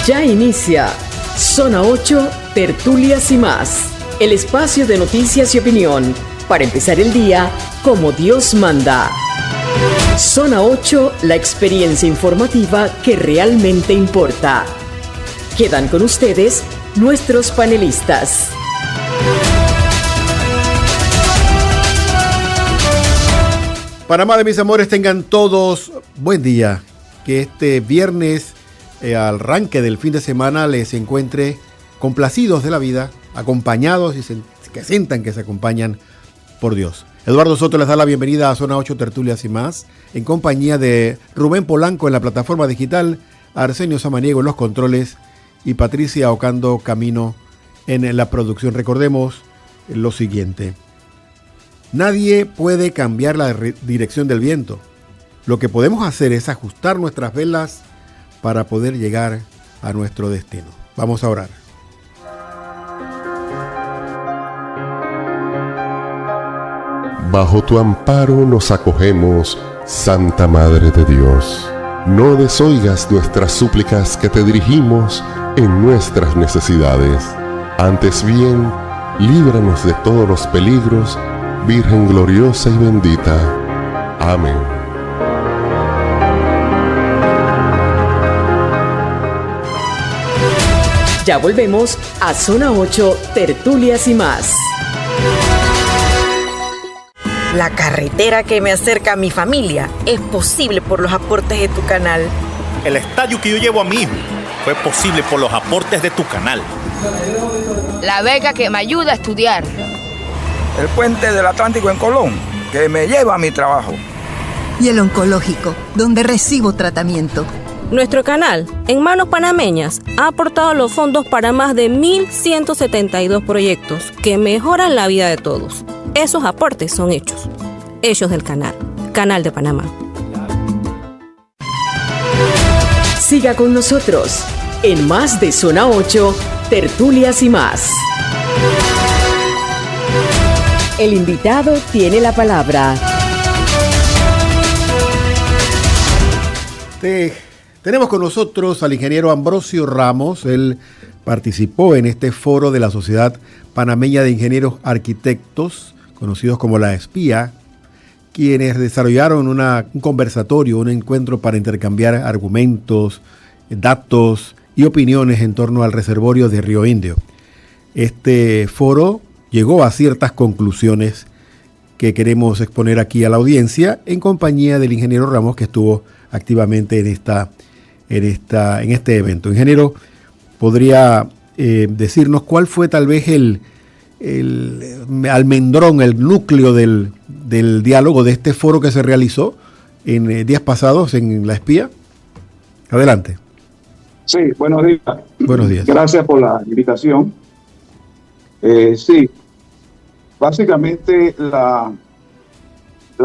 Ya inicia Zona 8, Tertulias y más. El espacio de noticias y opinión para empezar el día como Dios manda. Zona 8, la experiencia informativa que realmente importa. Quedan con ustedes nuestros panelistas. Panamá de mis amores, tengan todos buen día. Que este viernes, al arranque del fin de semana, les encuentre complacidos de la vida, acompañados y que sientan que se acompañan por Dios. Eduardo Soto les da la bienvenida a Zona 8 Tertulias y más, en compañía de Rubén Polanco en la plataforma digital, Arsenio Samaniego en los controles y Patricia Ocando Camino en la producción. Recordemos lo siguiente: nadie puede cambiar la dirección del viento. Lo que podemos hacer es ajustar nuestras velas para poder llegar a nuestro destino. Vamos a orar. Bajo tu amparo nos acogemos, Santa Madre de Dios. No desoigas nuestras súplicas que te dirigimos en nuestras necesidades. Antes bien, líbranos de todos los peligros, Virgen gloriosa y bendita. Amén. Ya volvemos a Zona 8, Tertulias y más. La carretera que me acerca a mi familia es posible por los aportes de tu canal. El estadio que yo llevo a mi hijo fue posible por los aportes de tu canal. La beca que me ayuda a estudiar. El puente del Atlántico en Colón, que me lleva a mi trabajo. Y el oncológico, donde recibo tratamiento. Nuestro canal, en manos panameñas, ha aportado los fondos para más de 1.172 proyectos que mejoran la vida de todos. Esos aportes son hechos. Hechos del canal. Canal de Panamá. Siga con nosotros en más de Zona 8, Tertulias y más. El invitado tiene la palabra. Tenemos con nosotros al ingeniero Ambrosio Ramos. Él participó en este foro de la Sociedad Panameña de Ingenieros Arquitectos, conocidos como la SPIA, quienes desarrollaron un conversatorio, un encuentro para intercambiar argumentos, datos y opiniones en torno al reservorio de Río Indio. Este foro llegó a ciertas conclusiones que queremos exponer aquí a la audiencia en compañía del ingeniero Ramos, que estuvo activamente en este evento. Ingeniero, ¿podría decirnos cuál fue tal vez el almendrón, el núcleo del diálogo de este foro que se realizó en días pasados en la SPIA? Adelante. Sí, buenos días. Buenos días. Gracias por la invitación. Sí, básicamente la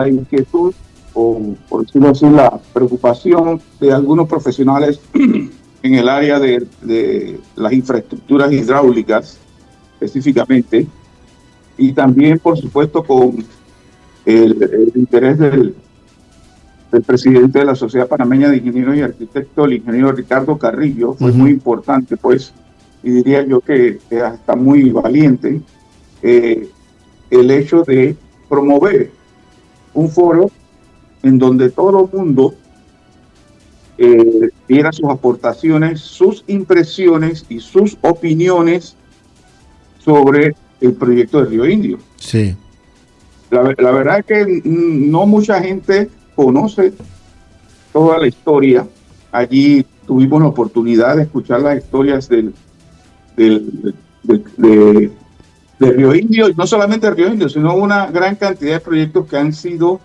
inquietud, o por decirlo así, la preocupación de algunos profesionales en el área de las infraestructuras hidráulicas específicamente, y también por supuesto con el interés del presidente de la Sociedad Panameña de Ingenieros y Arquitectos, el ingeniero Ricardo Carrillo, fue muy importante, pues, y diría yo que hasta muy valiente, el hecho de promover un foro en donde todo el mundo diera sus aportaciones, sus impresiones y sus opiniones sobre el proyecto de Río Indio. Sí. La verdad es que no mucha gente conoce toda la historia. Allí tuvimos la oportunidad de escuchar las historias de Río Indio, y no solamente Río Indio, sino una gran cantidad de proyectos que han sido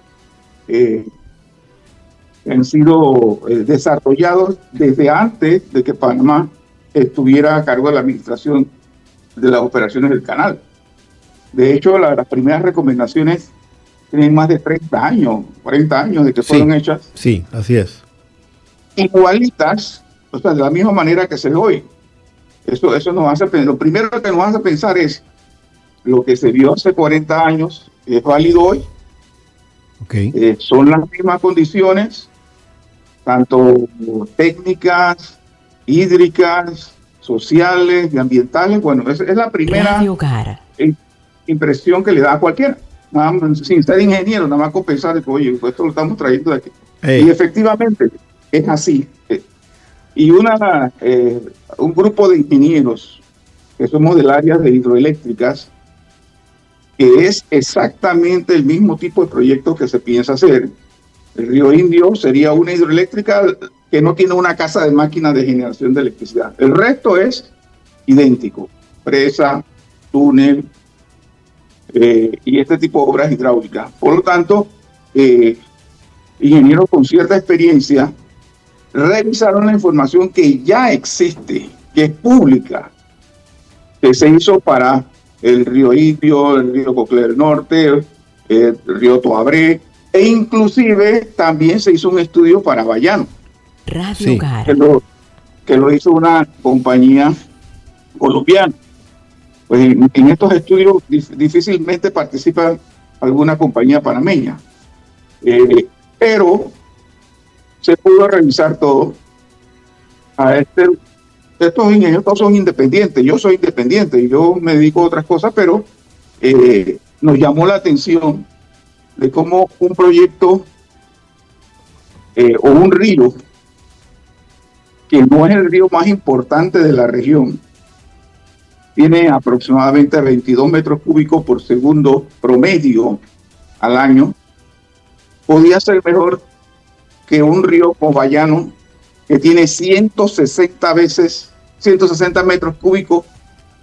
desarrollados desde antes de que Panamá estuviera a cargo de la administración de las operaciones del canal. De hecho, las primeras recomendaciones tienen más de 30 años, 40 años de que fueron hechas. Sí, así es. Igualitas, o sea, de la misma manera que se ve hoy. Eso nos hace pensar. Lo primero que nos hace pensar es lo que se vio hace 40 años, es válido hoy. Okay. Son las mismas condiciones, tanto técnicas, hídricas, sociales y ambientales. Bueno, es la primera impresión que le da a cualquiera, nada más, sin ser ingeniero, nada más con pensar que, oye, pues esto lo estamos trayendo de aquí. Y efectivamente es así. Y un grupo de ingenieros que somos del área de hidroeléctricas, que es exactamente el mismo tipo de proyecto que se piensa hacer. El Río Indio sería una hidroeléctrica que no tiene una casa de máquinas de generación de electricidad. El resto es idéntico: presa, túnel y este tipo de obras hidráulicas. Por lo tanto, ingenieros con cierta experiencia revisaron la información que ya existe, que es pública, que se hizo para el Río Indio, el Río Cocler Norte, el Río Toabré, e inclusive también se hizo un estudio para Bayano, que lo hizo una compañía colombiana. Pues en estos estudios difícilmente participa alguna compañía panameña, pero se pudo revisar todo. Estos ingenieros todos son independientes, yo soy independiente, yo me dedico a otras cosas, pero nos llamó la atención de cómo un proyecto o un río, que no es el río más importante de la región, tiene aproximadamente 22 metros cúbicos por segundo promedio al año, podía ser mejor que un río como Bayano, que tiene 160 metros cúbicos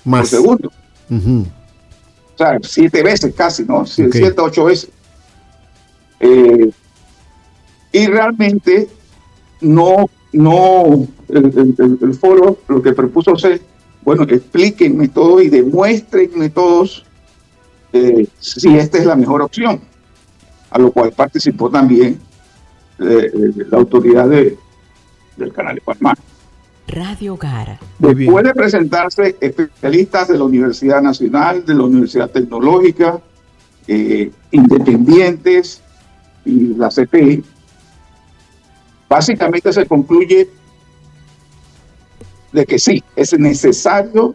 por segundo. O sea, 7 veces casi, ¿no? 7, 8 veces. Y realmente el foro lo que propuso es, bueno, explíquenme todo y demuéstrenme todos si esta es la mejor opción, a lo cual participó también la autoridad del Canal de Panamá. Radio Gara. Puede presentarse especialistas de la Universidad Nacional, de la Universidad Tecnológica, independientes y la CPI. Básicamente se concluye de que sí, es necesario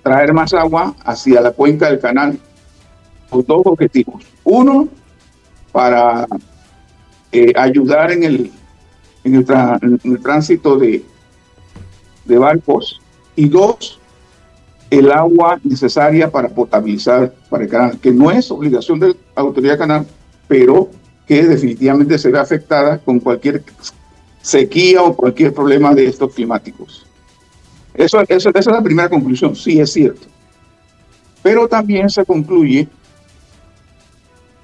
traer más agua hacia la cuenca del canal con dos objetivos. Uno, para ayudar en el tránsito de barcos, y dos, el agua necesaria para potabilizar para el canal, que no es obligación de la autoridad canal, pero que definitivamente se ve afectada con cualquier sequía o cualquier problema de estos climáticos. Esa es la primera conclusión, sí es cierto. Pero también se concluye,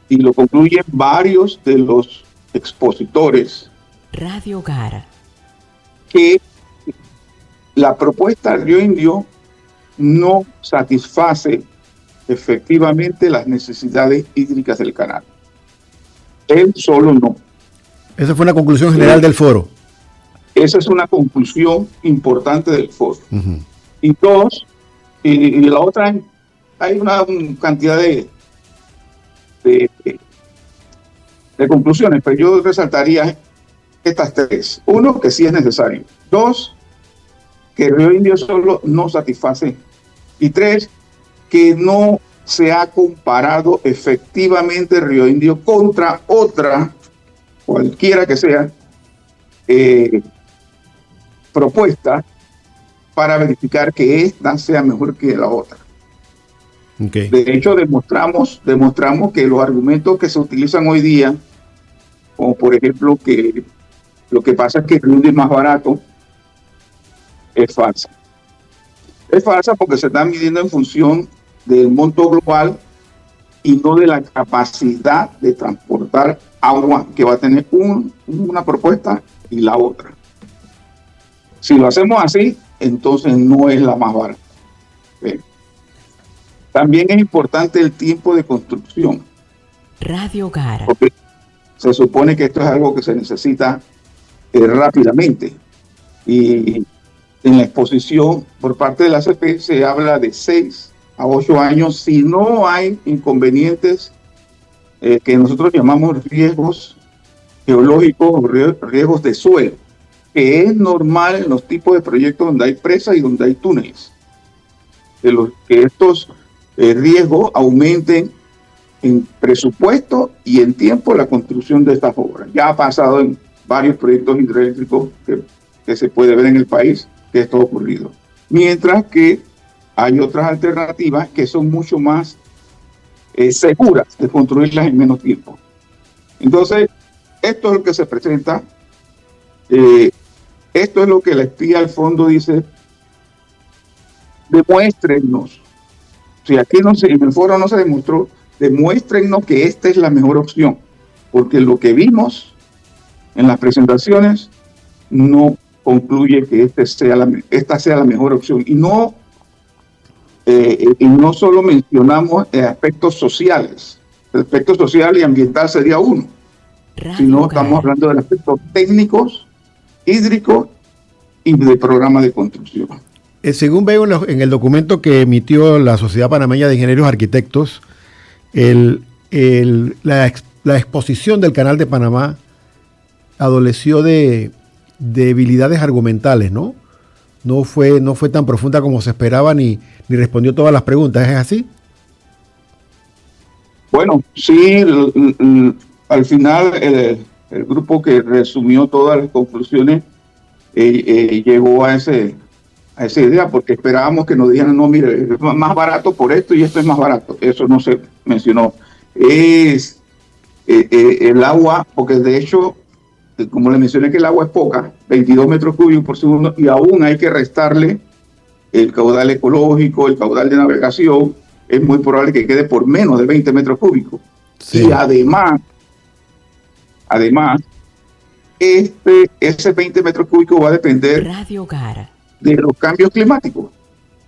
y lo concluyen varios de los expositores, Radio Gara, que la propuesta del Río Indio no satisface efectivamente las necesidades hídricas del canal. Él solo no. Esa fue una conclusión general del foro. Esa es una conclusión importante del foro. Y dos, y la otra, hay una cantidad de conclusiones, pero yo resaltaría estas tres. Uno, que sí es necesario. Dos, que el Río Indio solo no satisface. Y tres, que no se ha comparado efectivamente el Río Indio contra otra, cualquiera que sea, propuesta para verificar que esta sea mejor que la otra. De hecho, demostramos que los argumentos que se utilizan hoy día, como por ejemplo que lo que pasa es que el Río Indio es más barato, es falsa. Es falsa porque se está midiendo en función del monto global y no de la capacidad de transportar agua que va a tener una propuesta y la otra. Si lo hacemos así, entonces no es la más barata. También es importante el tiempo de construcción. Radio Gara. Porque se supone que esto es algo que se necesita rápidamente. Y en la exposición por parte de la ACP se habla de 6 a 8 años si no hay inconvenientes que nosotros llamamos riesgos geológicos o riesgos de suelo. que es normal en los tipos de proyectos donde hay presas y donde hay túneles, de los que estos riesgos aumenten en presupuesto y en tiempo la construcción de estas obras. Ya ha pasado en varios proyectos hidroeléctricos que se puede ver en el país que esto ha ocurrido. Mientras que hay otras alternativas que son mucho más seguras de construirlas en menos tiempo. Entonces, esto es lo que se presenta. Esto es lo que la espía al fondo dice: demuéstrennos. Si aquí en el foro no se demostró, demuéstrennos que esta es la mejor opción, porque lo que vimos en las presentaciones no concluye que esta sea la mejor opción. Y no solo mencionamos aspectos sociales. El aspecto social y ambiental sería uno, sino estamos hablando de aspectos técnicos, hídricos y de programa de construcción. Según veo en el documento que emitió la Sociedad Panameña de Ingenieros Arquitectos, la exposición del Canal de Panamá adoleció de debilidades argumentales, ¿no? No fue tan profunda como se esperaba ni respondió todas las preguntas. ¿Es así? Bueno, sí, al final el grupo que resumió todas las conclusiones llegó a esa idea, porque esperábamos que nos dijeran: no, mire, es más barato por esto y esto es más barato. Eso no se mencionó. Es el agua, porque de hecho, como le mencioné, que el agua es poca, 22 metros cúbicos por segundo, y aún hay que restarle el caudal ecológico, el caudal de navegación. Es muy probable que quede por menos de 20 metros cúbicos. Sí. Y además, ese 20 metros cúbicos va a depender de los cambios climáticos,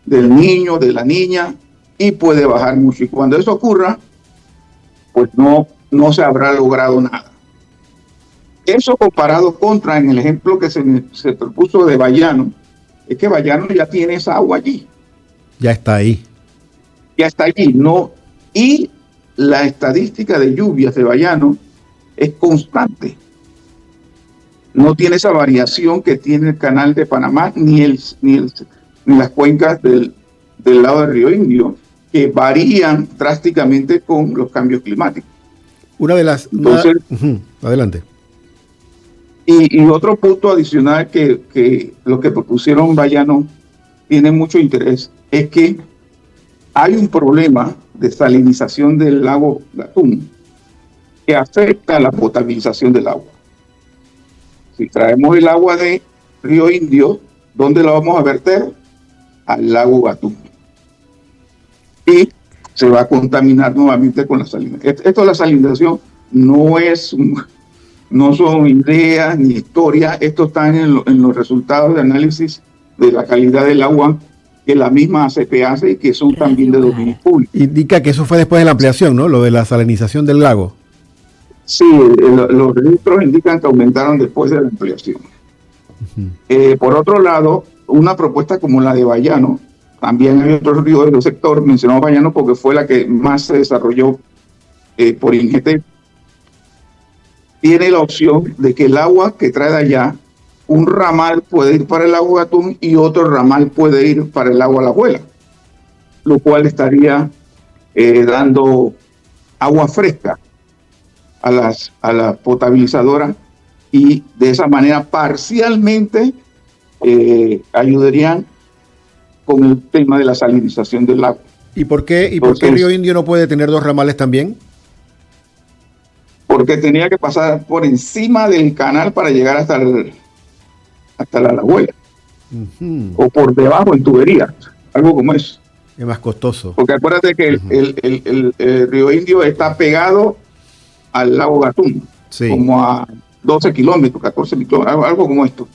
del niño, de la niña, y puede bajar mucho. Y cuando eso ocurra, pues no se habrá logrado nada. Eso comparado contra, en el ejemplo que se propuso de Bayano, es que Bayano ya tiene esa agua allí. Ya está ahí. Ya está allí, ¿no? Y la estadística de lluvias de Bayano es constante. No tiene esa variación que tiene el Canal de Panamá ni las cuencas del lado del Río Indio, que varían drásticamente con los cambios climáticos. Entonces, adelante. Y otro punto adicional que los que propusieron Bayano tiene mucho interés es que hay un problema de salinización del lago Gatún que afecta la potabilización del agua. Si traemos el agua de Río Indio, ¿dónde la vamos a verter? Al lago Gatún. Y se va a contaminar nuevamente con la salinización. Esto de la salinización no son ideas ni historias. Esto está en los resultados de análisis de la calidad del agua que la misma ACP hace y que son también de dominio público. Indica que eso fue después de la ampliación, ¿no? Lo de la salinización del lago. Sí, los registros indican que aumentaron después de la ampliación. Por otro lado, una propuesta como la de Bayano, también hay otros ríos del sector, mencionamos Bayano porque fue la que más se desarrolló por INGT, tiene la opción de que el agua que trae de allá, un ramal puede ir para el lago Gatún y otro ramal puede ir para el lago Alajuela, lo cual estaría dando agua fresca a la potabilizadora y de esa manera parcialmente ayudarían con el tema de la salinización del lago. ¿Y por qué Río Indio no puede tener dos ramales también? Porque tenía que pasar por encima del canal para llegar hasta la Alajuela. O por debajo en tubería, algo como eso. Es más costoso. Porque acuérdate que el Río Indio está pegado al lago Gatún, como a 12 kilómetros, 14 kilómetros, algo como esto.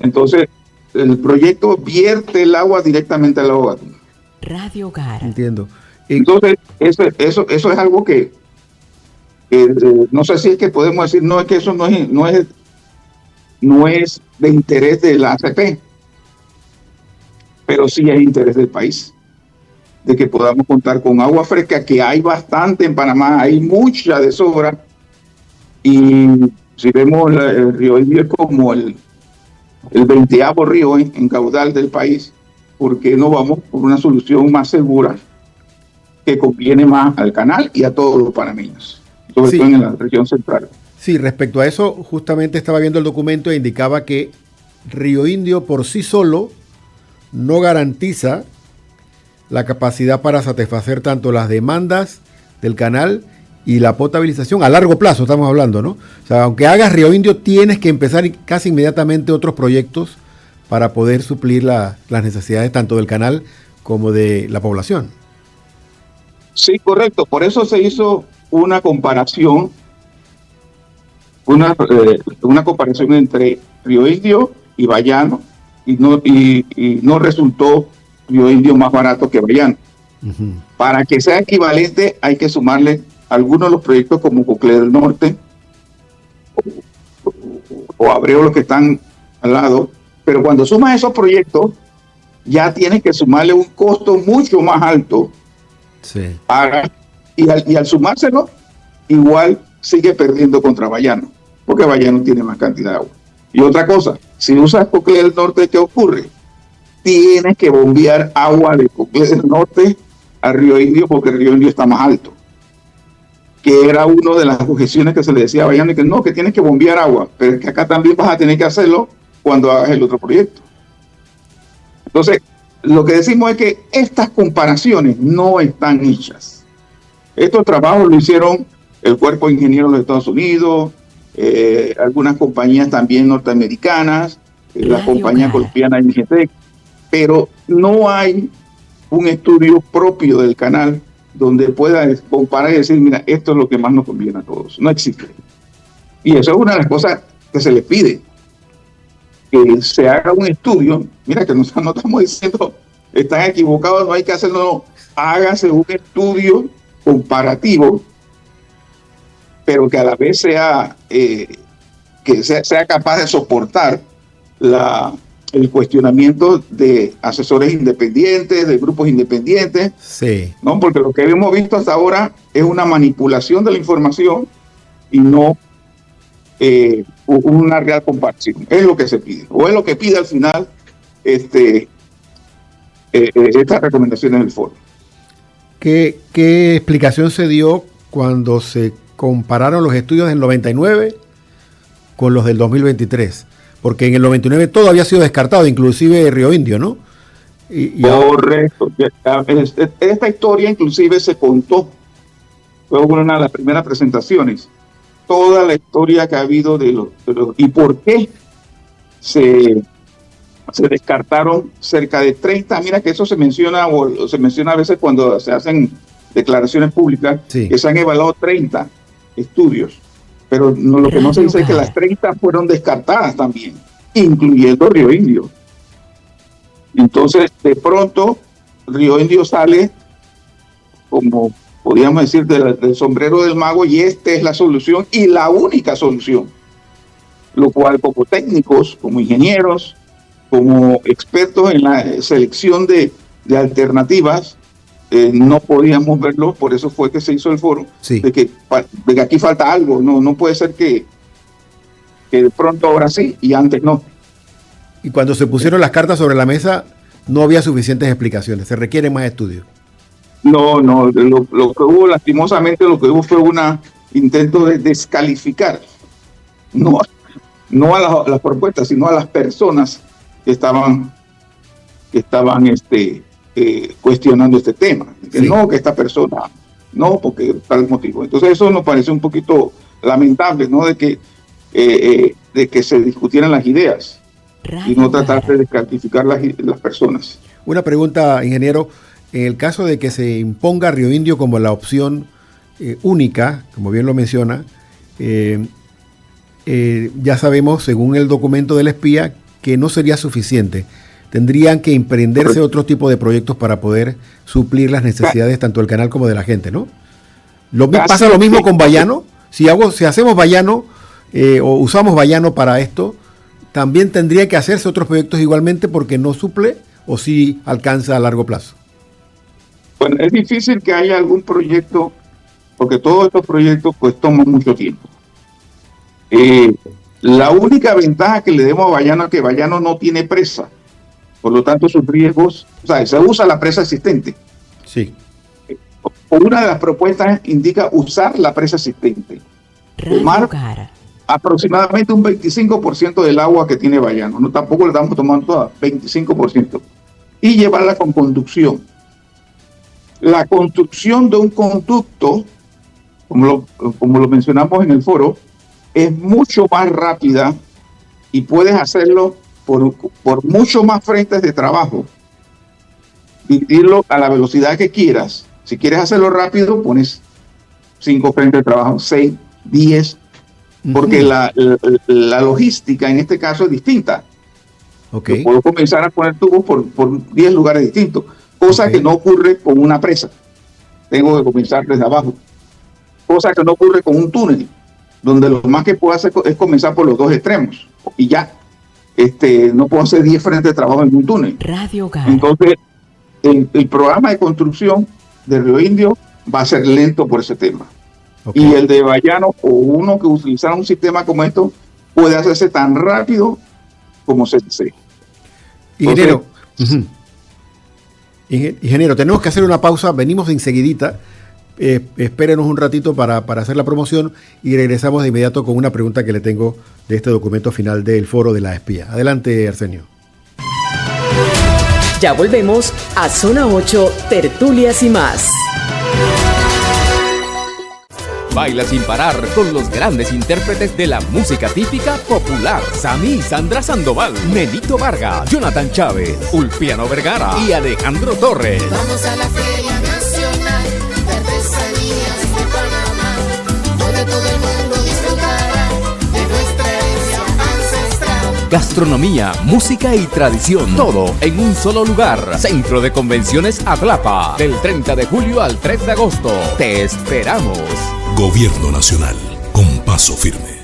Entonces, el proyecto vierte el agua directamente al lago Gatún. Radio Gara. Entiendo. Entonces, eso es algo que no sé si es que podemos decir, no, es que eso no es de interés de la ACP, pero sí es interés del país, de que podamos contar con agua fresca, que hay bastante en Panamá, hay mucha de sobra, y si vemos el Río Indio como el 20º río en caudal del país, ¿por qué no vamos por una solución más segura que conviene más al canal y a todos los panameños, sobre todo en la región central? Sí, respecto a eso, justamente estaba viendo el documento e indicaba que Río Indio por sí solo no garantiza la capacidad para satisfacer tanto las demandas del canal y la potabilización a largo plazo, estamos hablando, ¿no? O sea, aunque hagas Río Indio, tienes que empezar casi inmediatamente otros proyectos para poder suplir las necesidades tanto del canal como de la población. Sí, correcto. Por eso se hizo una comparación, una comparación entre Río Indio y Bayano, y no resultó Río Indio más barato que Bayano. Uh-huh. Para que sea equivalente hay que sumarle algunos de los proyectos como Coclé del Norte o Abreu, los que están al lado, pero cuando sumas esos proyectos ya tienes que sumarle un costo mucho más alto. Sí. Y al sumárselo igual sigue perdiendo contra Bayano, porque Bayano tiene más cantidad de agua. Y otra cosa, si usas Coclé del Norte, ¿qué ocurre? Tienes que bombear agua de Coclé del Norte a Río Indio, porque el Río Indio está más alto, que era una de las objeciones que se le decía a Bayano, que no, que tienes que bombear agua, pero es que acá también vas a tener que hacerlo cuando hagas el otro proyecto. Entonces, lo que decimos es que estas comparaciones no están hechas. Estos trabajos lo hicieron el Cuerpo de Ingenieros de los Estados Unidos, algunas compañías también norteamericanas, la compañía colombiana INGTEC, pero no hay un estudio propio del canal donde pueda comparar y decir, mira, esto es lo que más nos conviene a todos. No existe. Y eso es una de las cosas que se les pide, que se haga un estudio. Mira que no estamos diciendo, están equivocados, no hay que hacerlo, no. Hágase un estudio comparativo, pero que a la vez sea capaz de soportar el cuestionamiento de asesores independientes, de grupos independientes. Sí. ¿No? Porque lo que hemos visto hasta ahora es una manipulación de la información y no una real comparación. Es lo que se pide, o es lo que pide al final estas recomendaciones del foro. ¿Qué explicación se dio cuando se compararon los estudios del 99 con los del 2023? Porque en el 99 todo había sido descartado, inclusive Río Indio, ¿no? Correcto. Esta historia inclusive se contó, fue una de las primeras presentaciones, toda la historia que ha habido de los y por qué se descartaron cerca de 30, mira que eso se menciona a veces cuando se hacen declaraciones públicas, sí, que se han evaluado 30 estudios, pero lo que no se dice es que las 30 fueron descartadas también, incluyendo Río Indio. Entonces, de pronto, Río Indio sale, como podríamos decir, del sombrero del mago, y esta es la solución y la única solución, lo cual como técnicos, como ingenieros, como expertos en la selección de alternativas, no podíamos verlo. Por eso fue que se hizo el foro, sí, de que aquí falta algo, no puede ser que de pronto ahora sí y antes no. Y cuando se pusieron las cartas sobre la mesa no había suficientes explicaciones, se requiere más estudios. No, lo que hubo, lastimosamente, fue un intento de descalificar, no a las propuestas, sino a las personas que estaban cuestionando este tema. Que sí, no, que esta persona, no, porque tal motivo. Entonces eso nos parece un poquito lamentable, ¿no? De que se discutieran las ideas y no tratar de descalificar las personas. Una pregunta, ingeniero. En el caso de que se imponga Río Indio como la opción única, como bien lo menciona, ya sabemos, según el documento del espía, que no sería suficiente. Tendrían que emprenderse otro tipo de proyectos para poder suplir las necesidades tanto del canal como de la gente, ¿no? ¿Pasa lo mismo con Bayano? Si hacemos Bayano o usamos Bayano para esto, ¿también tendría que hacerse otros proyectos igualmente porque no suple o sí alcanza a largo plazo? Bueno, es difícil que haya algún proyecto, porque todos estos proyectos pues toman mucho tiempo. La única ventaja que le demos a Bayano es que Bayano no tiene presa. Por lo tanto, sus riesgos, o sea, se usa la presa existente. Sí. Una de las propuestas indica usar la presa existente. Tomar aproximadamente un 25% del agua que tiene Bayano. No, tampoco le estamos tomando toda, 25%. Y llevarla con conducción. La construcción de un conducto, como lo mencionamos en el foro, es mucho más rápida y puedes hacerlo por mucho más frentes de trabajo. Dividirlo a la velocidad que quieras. Si quieres hacerlo rápido, pones 5 frentes de trabajo, 6, 10, porque la logística en este caso es distinta. Okay. Yo puedo comenzar a poner tubos por 10 lugares distintos, cosa que no ocurre con una presa. Tengo que comenzar desde abajo. Cosa que no ocurre con un túnel, donde lo más que puedo hacer es comenzar por los dos extremos y ya. No puedo hacer 10 frentes de trabajo en un túnel. Entonces, el programa de construcción de Río Indio va a ser lento por ese tema. Okay. Y el de Bayano, o uno que utilizara un sistema como esto, puede hacerse tan rápido como se desee. Ingeniero, ingeniero, tenemos que hacer una pausa, venimos enseguidita. Espérenos un ratito para hacer la promoción y regresamos de inmediato con una pregunta que le tengo de este documento final del Foro de la Espía. Adelante, Arsenio. Ya volvemos a Zona 8, Tertulias y más. Baila sin parar con los grandes intérpretes de la música típica popular. Sammy y Sandra Sandoval, Nenito Vargas, Jonathan Chávez, Ulpiano Vergara y Alejandro Torres. Vamos a la Feria Nacional de Artesanías de Panamá, donde todo el mundo disfrutará de nuestra herencia ancestral. Gastronomía, música y tradición, todo en un solo lugar. Centro de Convenciones Atlapa, del 30 de julio al 3 de agosto. Te esperamos. Gobierno Nacional, con paso firme.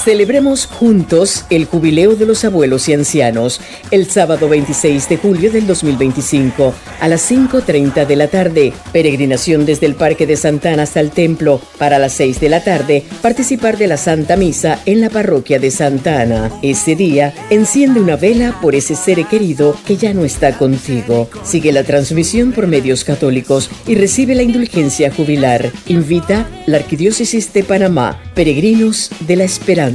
Celebremos juntos el jubileo de los abuelos y ancianos el sábado 26 de julio del 2025 a las 5:30 de la tarde. Peregrinación desde el Parque de Santana hasta el templo. Para las 6 de la tarde, participar de la Santa Misa en la parroquia de Santana. Ese día, enciende una vela por ese ser querido que ya no está contigo. Sigue la transmisión por medios católicos y recibe la indulgencia jubilar. Invita la Arquidiócesis de Panamá. Peregrinos de la Esperanza.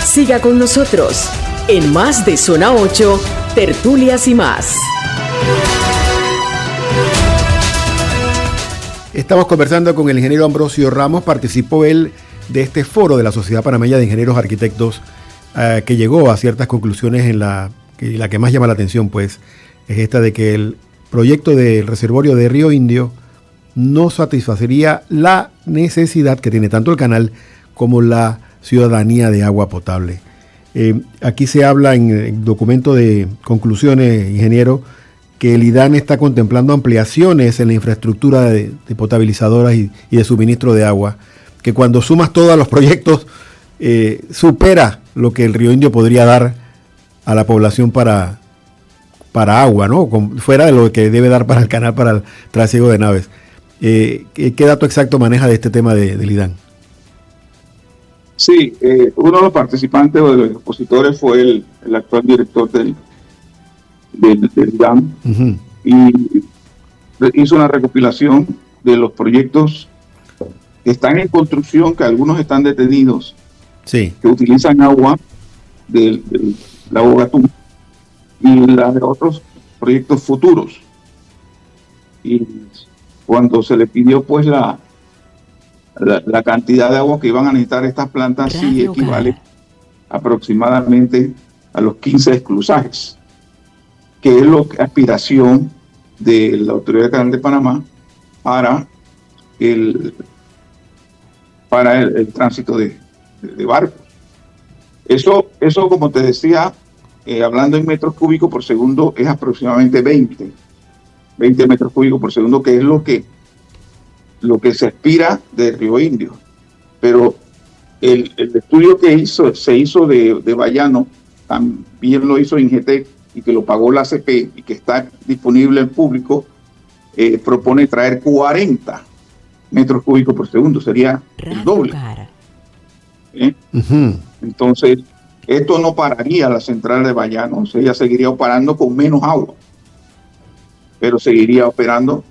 Siga con nosotros en más de Zona 8, Tertulias y más. Estamos conversando con el ingeniero Ambrosio Ramos. Participó él de este foro de la Sociedad Panameña de Ingenieros Arquitectos que llegó a ciertas conclusiones en la que más llama la atención, pues, es esta de que el proyecto del reservorio de Río Indio no satisfacería la necesidad que tiene tanto el canal como la ciudadanía de agua potable. Aquí se habla en el documento de conclusiones, ingeniero, que el IDAN está contemplando ampliaciones en la infraestructura de potabilizadoras y de suministro de agua, que cuando sumas todos los proyectos supera lo que el Río Indio podría dar a la población para agua, ¿no? Fuera de lo que debe dar para el canal, para el trasiego de naves. ¿Qué dato exacto maneja de este tema del IDAN? Sí, uno de los participantes o de los expositores fue el actual director del IDAN, y hizo una recopilación de los proyectos que están en construcción, que algunos están detenidos, sí, que utilizan agua del lago Gatún, y la de otros proyectos futuros. Y cuando se le pidió pues la cantidad de agua que iban a necesitar estas plantas, sí equivale aproximadamente a los 15 esclusajes, que es la aspiración de la Autoridad del Canal de Panamá para el tránsito de barcos. Eso, como te decía, hablando en metros cúbicos por segundo, es aproximadamente 20 metros cúbicos por segundo, que es lo que se aspira de Río Indio. Pero el estudio que se hizo de Bayano, también lo hizo Ingetec y que lo pagó la ACP y que está disponible en público, propone traer 40 metros cúbicos por segundo, sería el doble. Entonces, esto no pararía la central de Bayanos, ella seguiría operando con menos agua, pero seguiría operando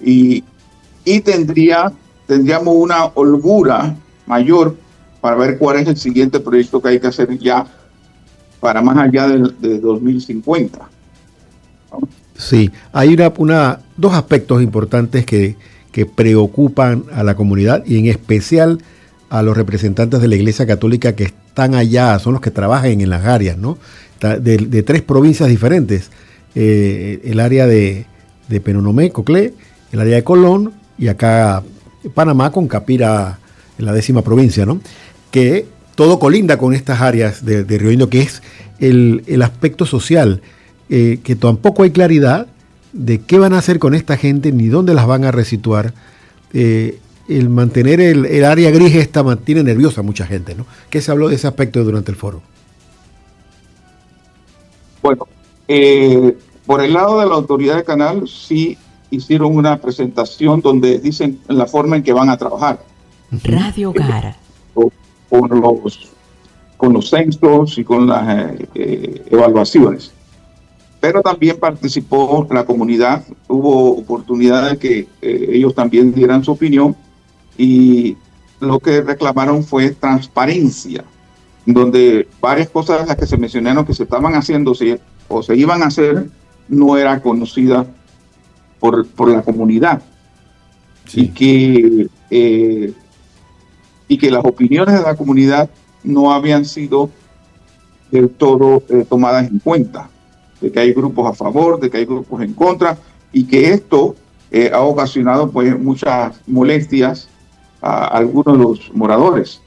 y tendríamos una holgura mayor para ver cuál es el siguiente proyecto que hay que hacer ya para más allá de 2050. ¿No? Sí, hay dos aspectos importantes que preocupan a la comunidad y en especial a los representantes de la Iglesia Católica que están allá, son los que trabajan en las áreas, ¿no? De 3 provincias diferentes, el área de Penonomé, Coclé, el área de Colón y acá Panamá con Capira en la 10ª provincia, ¿no? Que todo colinda con estas áreas de Río Indio, que es el aspecto social, que tampoco hay claridad de qué van a hacer con esta gente ni dónde las van a resituar. El mantener el área gris esta mantiene nerviosa a mucha gente, ¿no? ¿Qué se habló de ese aspecto durante el foro? Bueno, por el lado de la autoridad del canal sí hicieron una presentación donde dicen la forma en que van a trabajar. Radio Gara. Con los censos y con las evaluaciones. Pero también participó la comunidad, hubo oportunidad de que ellos también dieran su opinión y lo que reclamaron fue transparencia, donde varias cosas de las que se mencionaron que se estaban haciendo o se iban a hacer no era conocida por la comunidad. Sí. Y que las opiniones de la comunidad no habían sido del todo tomadas en cuenta, de que hay grupos a favor, de que hay grupos en contra, y que esto ha ocasionado pues muchas molestias a algunos de los moradores.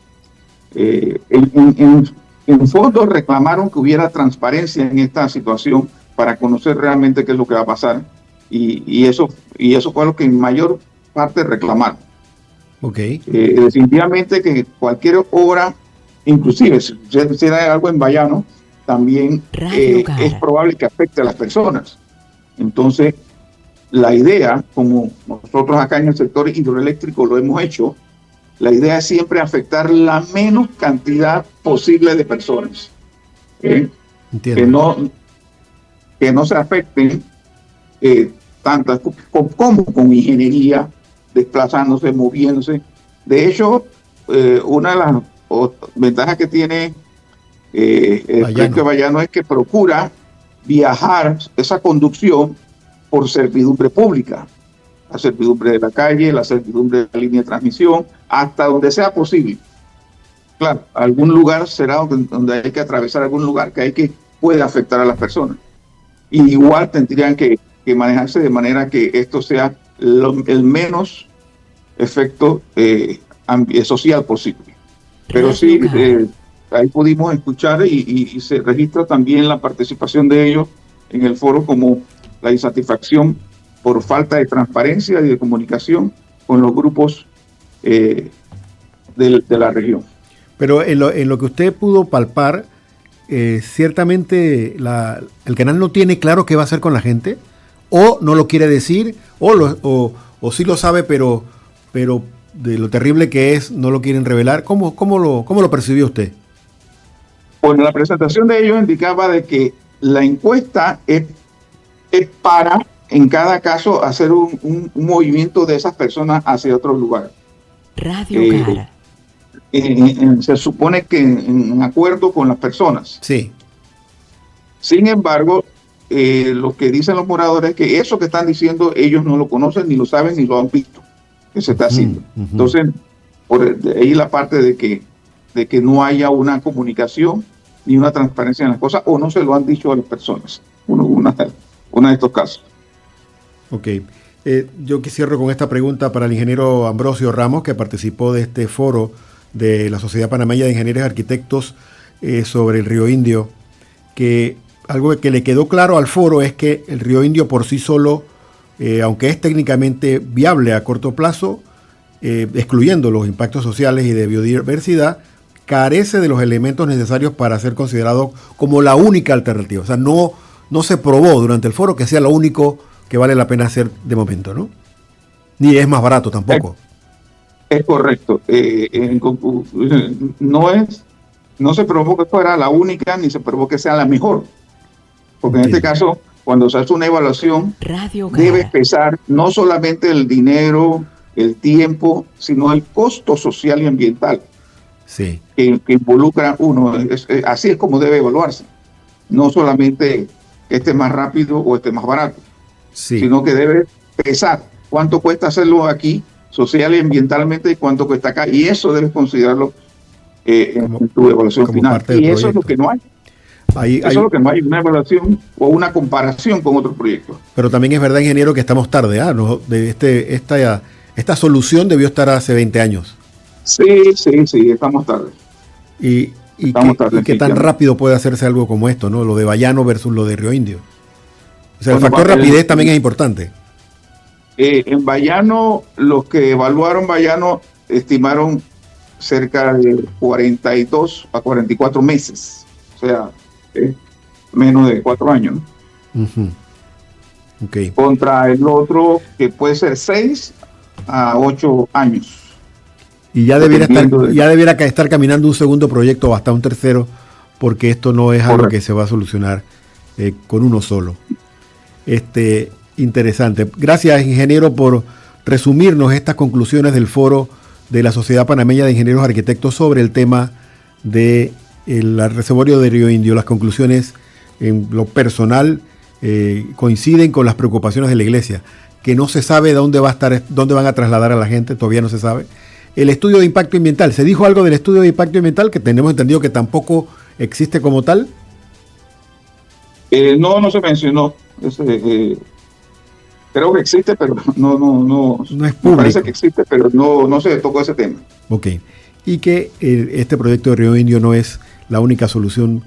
En fondo reclamaron que hubiera transparencia en esta situación para conocer realmente qué es lo que va a pasar, y eso fue lo que en mayor parte reclamaron. Okay. Definitivamente que cualquier obra, inclusive si se hiciera algo en Bayano, también es probable que afecte a las personas. Entonces, la idea, como nosotros acá en el sector hidroeléctrico lo hemos hecho, la idea es siempre afectar la menos cantidad posible de personas. Que no se afecten tantas como con ingeniería, desplazándose, moviéndose. De hecho, una de las ventajas que tiene el proyecto de Bayano es que procura viajar esa conducción por servidumbre pública, la servidumbre de la calle, la servidumbre de la línea de transmisión, hasta donde sea posible. Claro, algún lugar será donde hay que atravesar algún lugar que puede afectar a las personas. Y igual tendrían que manejarse de manera que esto sea el menos efecto social posible. Pero sí, ahí pudimos escuchar y se registra también la participación de ellos en el foro como la insatisfacción por falta de transparencia y de comunicación con los grupos de la región. Pero en lo que usted pudo palpar, ciertamente el canal no tiene claro qué va a hacer con la gente, o no lo quiere decir, o sí lo sabe, pero de lo terrible que es, no lo quieren revelar. ¿Cómo lo percibió usted? Bueno, la presentación de ellos indicaba de que la encuesta es para, en cada caso, hacer un movimiento de esas personas hacia otro lugar. Radio Gara. Se supone que en acuerdo con las personas. Sí. Sin embargo, lo que dicen los moradores es que eso que están diciendo ellos no lo conocen, ni lo saben, ni lo han visto que se está haciendo. Entonces, por ahí la parte de que no haya una comunicación ni una transparencia en las cosas, o no se lo han dicho a las personas. Una de estos casos. Ok. Yo quisiera con esta pregunta para el ingeniero Ambrosio Ramos, que participó de este foro de la Sociedad Panameña de Ingenieros y Arquitectos sobre el Río Indio, que algo que le quedó claro al foro es que el Río Indio por sí solo, aunque es técnicamente viable a corto plazo, excluyendo los impactos sociales y de biodiversidad, carece de los elementos necesarios para ser considerado como la única alternativa. O sea, no no se probó durante el foro que sea lo único que vale la pena hacer de momento, ¿no? Ni es más barato tampoco. Es correcto. No se probó que fuera la única, ni se probó que sea la mejor. Porque en este caso, cuando se hace una evaluación, debe pesar no solamente el dinero, el tiempo, sino el costo social y ambiental sí. que involucra uno. Así es como debe evaluarse. No solamente que esté más rápido o esté más barato, sí. sino que debe pesar cuánto cuesta hacerlo aquí, social y ambientalmente, y cuánto cuesta acá. Y eso debes considerarlo en tu evaluación final. Y eso es lo que no hay. Eso es lo que no hay, una evaluación o una comparación con otros proyectos. Pero también es verdad, ingeniero, que estamos tarde. Esta solución debió estar hace 20 años. Sí, estamos tarde. ¿Y qué tan rápido puede hacerse algo como esto, ¿no? Lo de Bayano versus lo de Río Indio. O sea, el factor rapidez también es importante. En Bayano, los que evaluaron Bayano estimaron cerca de 42 a 44 meses. O sea, menos de 4 años, ¿no? Okay. Contra el otro que puede ser 6 a 8 años. Y ya debiera estar caminando un segundo proyecto o hasta un tercero, porque esto no es algo que se va a solucionar con uno solo. Interesante. Gracias, ingeniero, por resumirnos estas conclusiones del foro de la Sociedad Panameña de Ingenieros Arquitectos sobre el tema del reservorio de Río Indio. Las conclusiones en lo personal coinciden con las preocupaciones de la iglesia, que no se sabe dónde van a trasladar a la gente, todavía no se sabe. El estudio de impacto ambiental, ¿se dijo algo del estudio de impacto ambiental, que tenemos entendido que tampoco existe como tal? No se mencionó. Creo que existe, pero no es público. Parece que existe, pero no se tocó ese tema. Ok. Y que este proyecto de Río Indio no es la única solución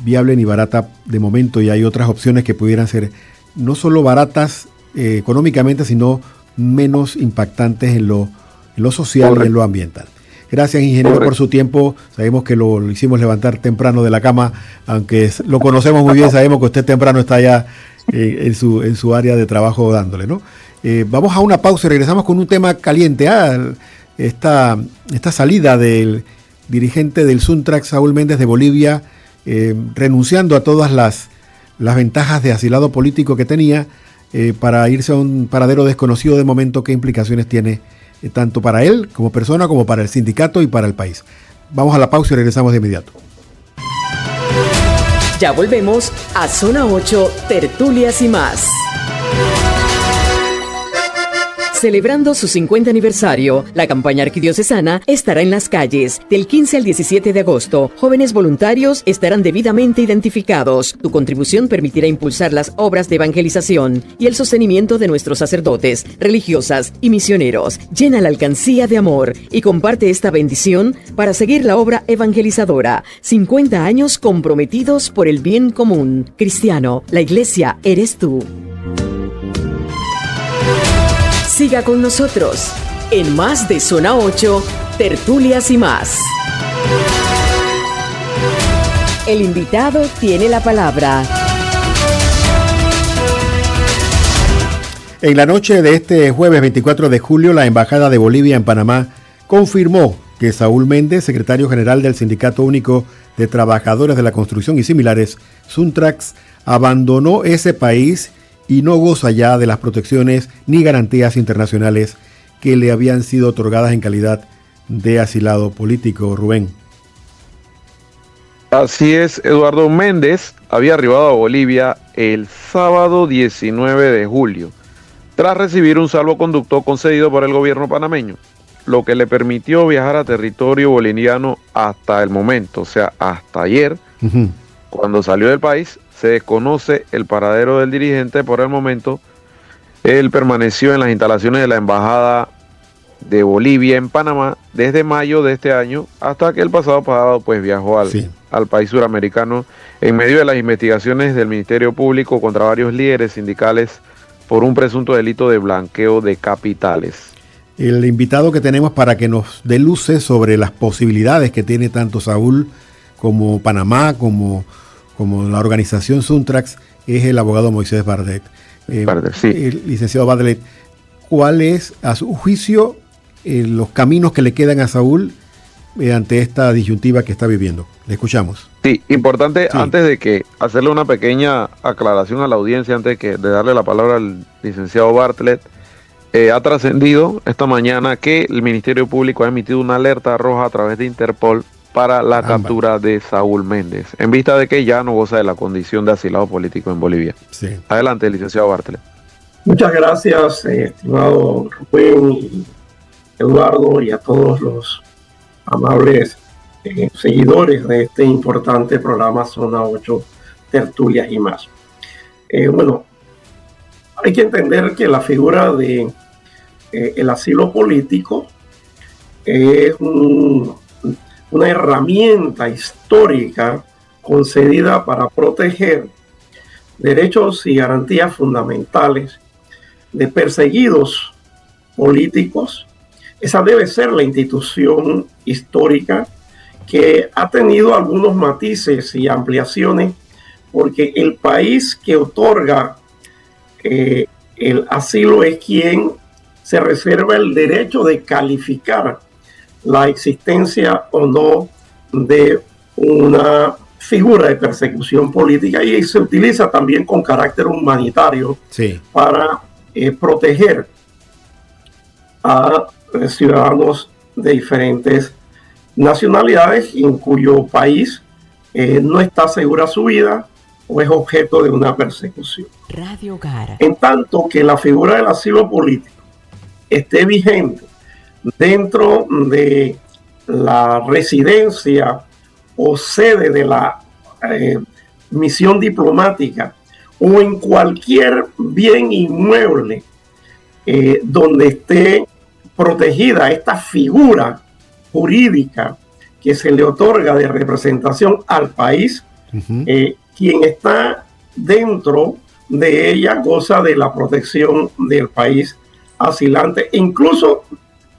viable ni barata de momento, y hay otras opciones que pudieran ser no solo baratas económicamente, sino menos impactantes en lo social y en lo ambiental. Gracias, ingeniero, por su tiempo. Sabemos que lo hicimos levantar temprano de la cama, aunque lo conocemos muy bien, sabemos que usted temprano está ya en su área de trabajo dándole, ¿no? Vamos a una pausa y regresamos con un tema caliente. Esta salida del dirigente del Suntrax, Saúl Méndez de Bolivia, renunciando a todas las ventajas de asilado político que tenía para irse a un paradero desconocido de momento. ¿Qué implicaciones tiene tanto para él como persona, como para el sindicato y para el país? Vamos a la pausa y regresamos de inmediato. Ya volvemos a Zona 8, Tertulias y más. Celebrando su 50 aniversario, la campaña arquidiocesana estará en las calles del 15 al 17 de agosto. Jóvenes voluntarios estarán debidamente identificados. Tu contribución permitirá impulsar las obras de evangelización y el sostenimiento de nuestros sacerdotes, religiosas y misioneros. Llena la alcancía de amor y comparte esta bendición para seguir la obra evangelizadora. 50 años comprometidos por el bien común. Cristiano, la iglesia eres tú. Siga con nosotros en más de Zona 8, Tertulias y más. El invitado tiene la palabra. En la noche de este jueves 24 de julio, la Embajada de Bolivia en Panamá confirmó que Saúl Méndez, secretario general del Sindicato Único de Trabajadores de la Construcción y similares, Suntrax, abandonó ese país y no goza ya de las protecciones ni garantías internacionales que le habían sido otorgadas en calidad de asilado político. Rubén. Así es, Eduardo. Méndez había arribado a Bolivia el sábado 19 de julio, tras recibir un salvoconducto concedido por el gobierno panameño, lo que le permitió viajar a territorio boliviano hasta el momento, o sea, hasta ayer. Cuando salió del país, se desconoce el paradero del dirigente. Por el momento, él permaneció en las instalaciones de la Embajada de Bolivia en Panamá desde mayo de este año, hasta que el pasado pues viajó al país suramericano en medio de las investigaciones del Ministerio Público contra varios líderes sindicales por un presunto delito de blanqueo de capitales. El invitado que tenemos para que nos dé luces sobre las posibilidades que tiene tanto Saúl como Panamá, como la organización Suntrax, es el abogado Moisés Bardet. Sí. El licenciado Bardet, ¿cuál es, a su juicio, los caminos que le quedan a Saúl ante esta disyuntiva que está viviendo? Le escuchamos. Sí, importante, Sí. antes de que hacerle una pequeña aclaración a la audiencia, antes de darle la palabra al licenciado Bartlett, ha trascendido esta mañana que el Ministerio Público ha emitido una alerta roja a través de Interpol para la captura de Saúl Méndez, en vista de que ya no goza de la condición de asilado político en Bolivia. Sí. Adelante, licenciado Bartlett. Muchas gracias, estimado Rubén y Eduardo, y a todos los amables seguidores de este importante programa Zona 8, Tertulias y más. Bueno, hay que entender que la figura de el asilo político es una herramienta histórica concedida para proteger derechos y garantías fundamentales de perseguidos políticos. Esa debe ser la institución histórica, que ha tenido algunos matices y ampliaciones, porque el país que otorga el asilo es quien se reserva el derecho de calificar la existencia o no de una figura de persecución política, y se utiliza también con carácter humanitario para proteger a ciudadanos de diferentes nacionalidades en cuyo país no está segura su vida o es objeto de una persecución. Radio Gara. En tanto que la figura del asilo político esté vigente dentro de la residencia o sede de la misión diplomática o en cualquier bien inmueble donde esté protegida esta figura jurídica que se le otorga de representación al país, quien está dentro de ella goza de la protección del país asilante, incluso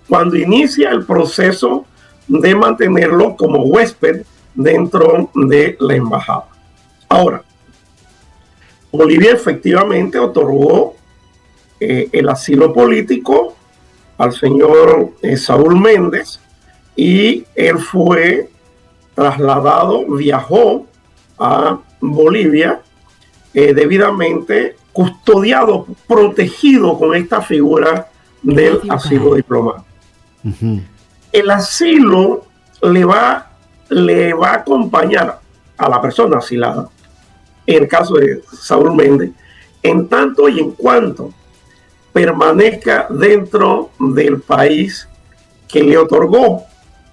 cuando inicia el proceso de mantenerlo como huésped dentro de la embajada. Ahora, Bolivia efectivamente otorgó el asilo político al señor Saúl Méndez, y él fue trasladado, viajó a Bolivia, debidamente custodiado, protegido con esta figura del asilo diplomático. El asilo le va a acompañar a la persona asilada, en el caso de Saúl Méndez, en tanto y en cuanto permanezca dentro del país que le otorgó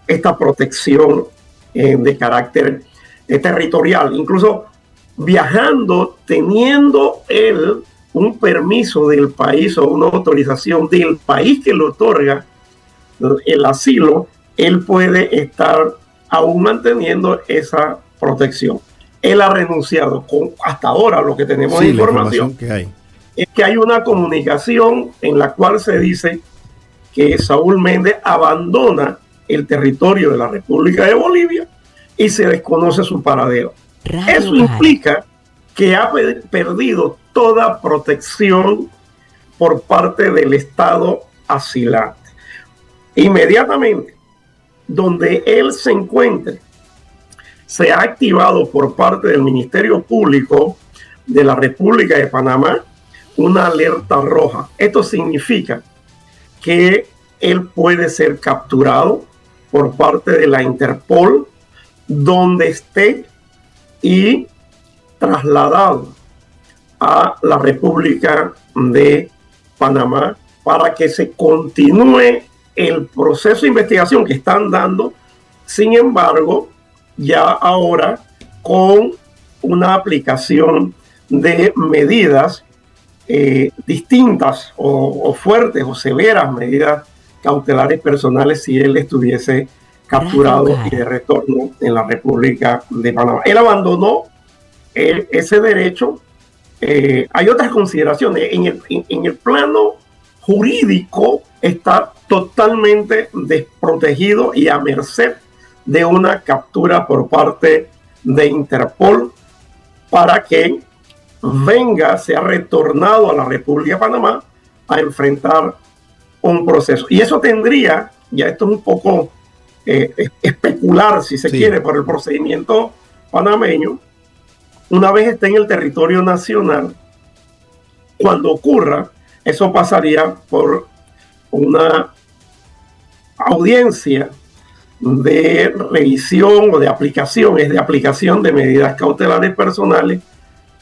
esta protección de carácter territorial, incluso viajando, teniendo él un permiso del país o una autorización del país que le otorga el asilo, él puede estar aún manteniendo esa protección. Él ha renunciado, hasta ahora lo que tenemos de información que hay es que hay una comunicación en la cual se dice que Saúl Méndez abandona el territorio de la República de Bolivia y se desconoce su paradero. Eso implica que ha perdido toda protección por parte del Estado asilante. Inmediatamente, donde él se encuentre, se ha activado por parte del Ministerio Público de la República de Panamá una alerta roja. Esto significa que él puede ser capturado por parte de la Interpol donde esté y trasladado a la República de Panamá para que se continúe el proceso de investigación que están dando. Sin embargo, ya ahora con una aplicación de medidas distintas o fuertes o severas medidas cautelares personales si él estuviese capturado y de retorno en la República de Panamá. Él abandonó ese derecho. Hay otras consideraciones. En el plano jurídico está totalmente desprotegido y a merced de una captura por parte de Interpol para que se ha retornado a la República de Panamá a enfrentar un proceso. Y eso tendría, ya esto es un poco especular, si se quiere, por el procedimiento panameño, una vez esté en el territorio nacional, cuando ocurra, eso pasaría por una audiencia de revisión o de aplicación de medidas cautelares personales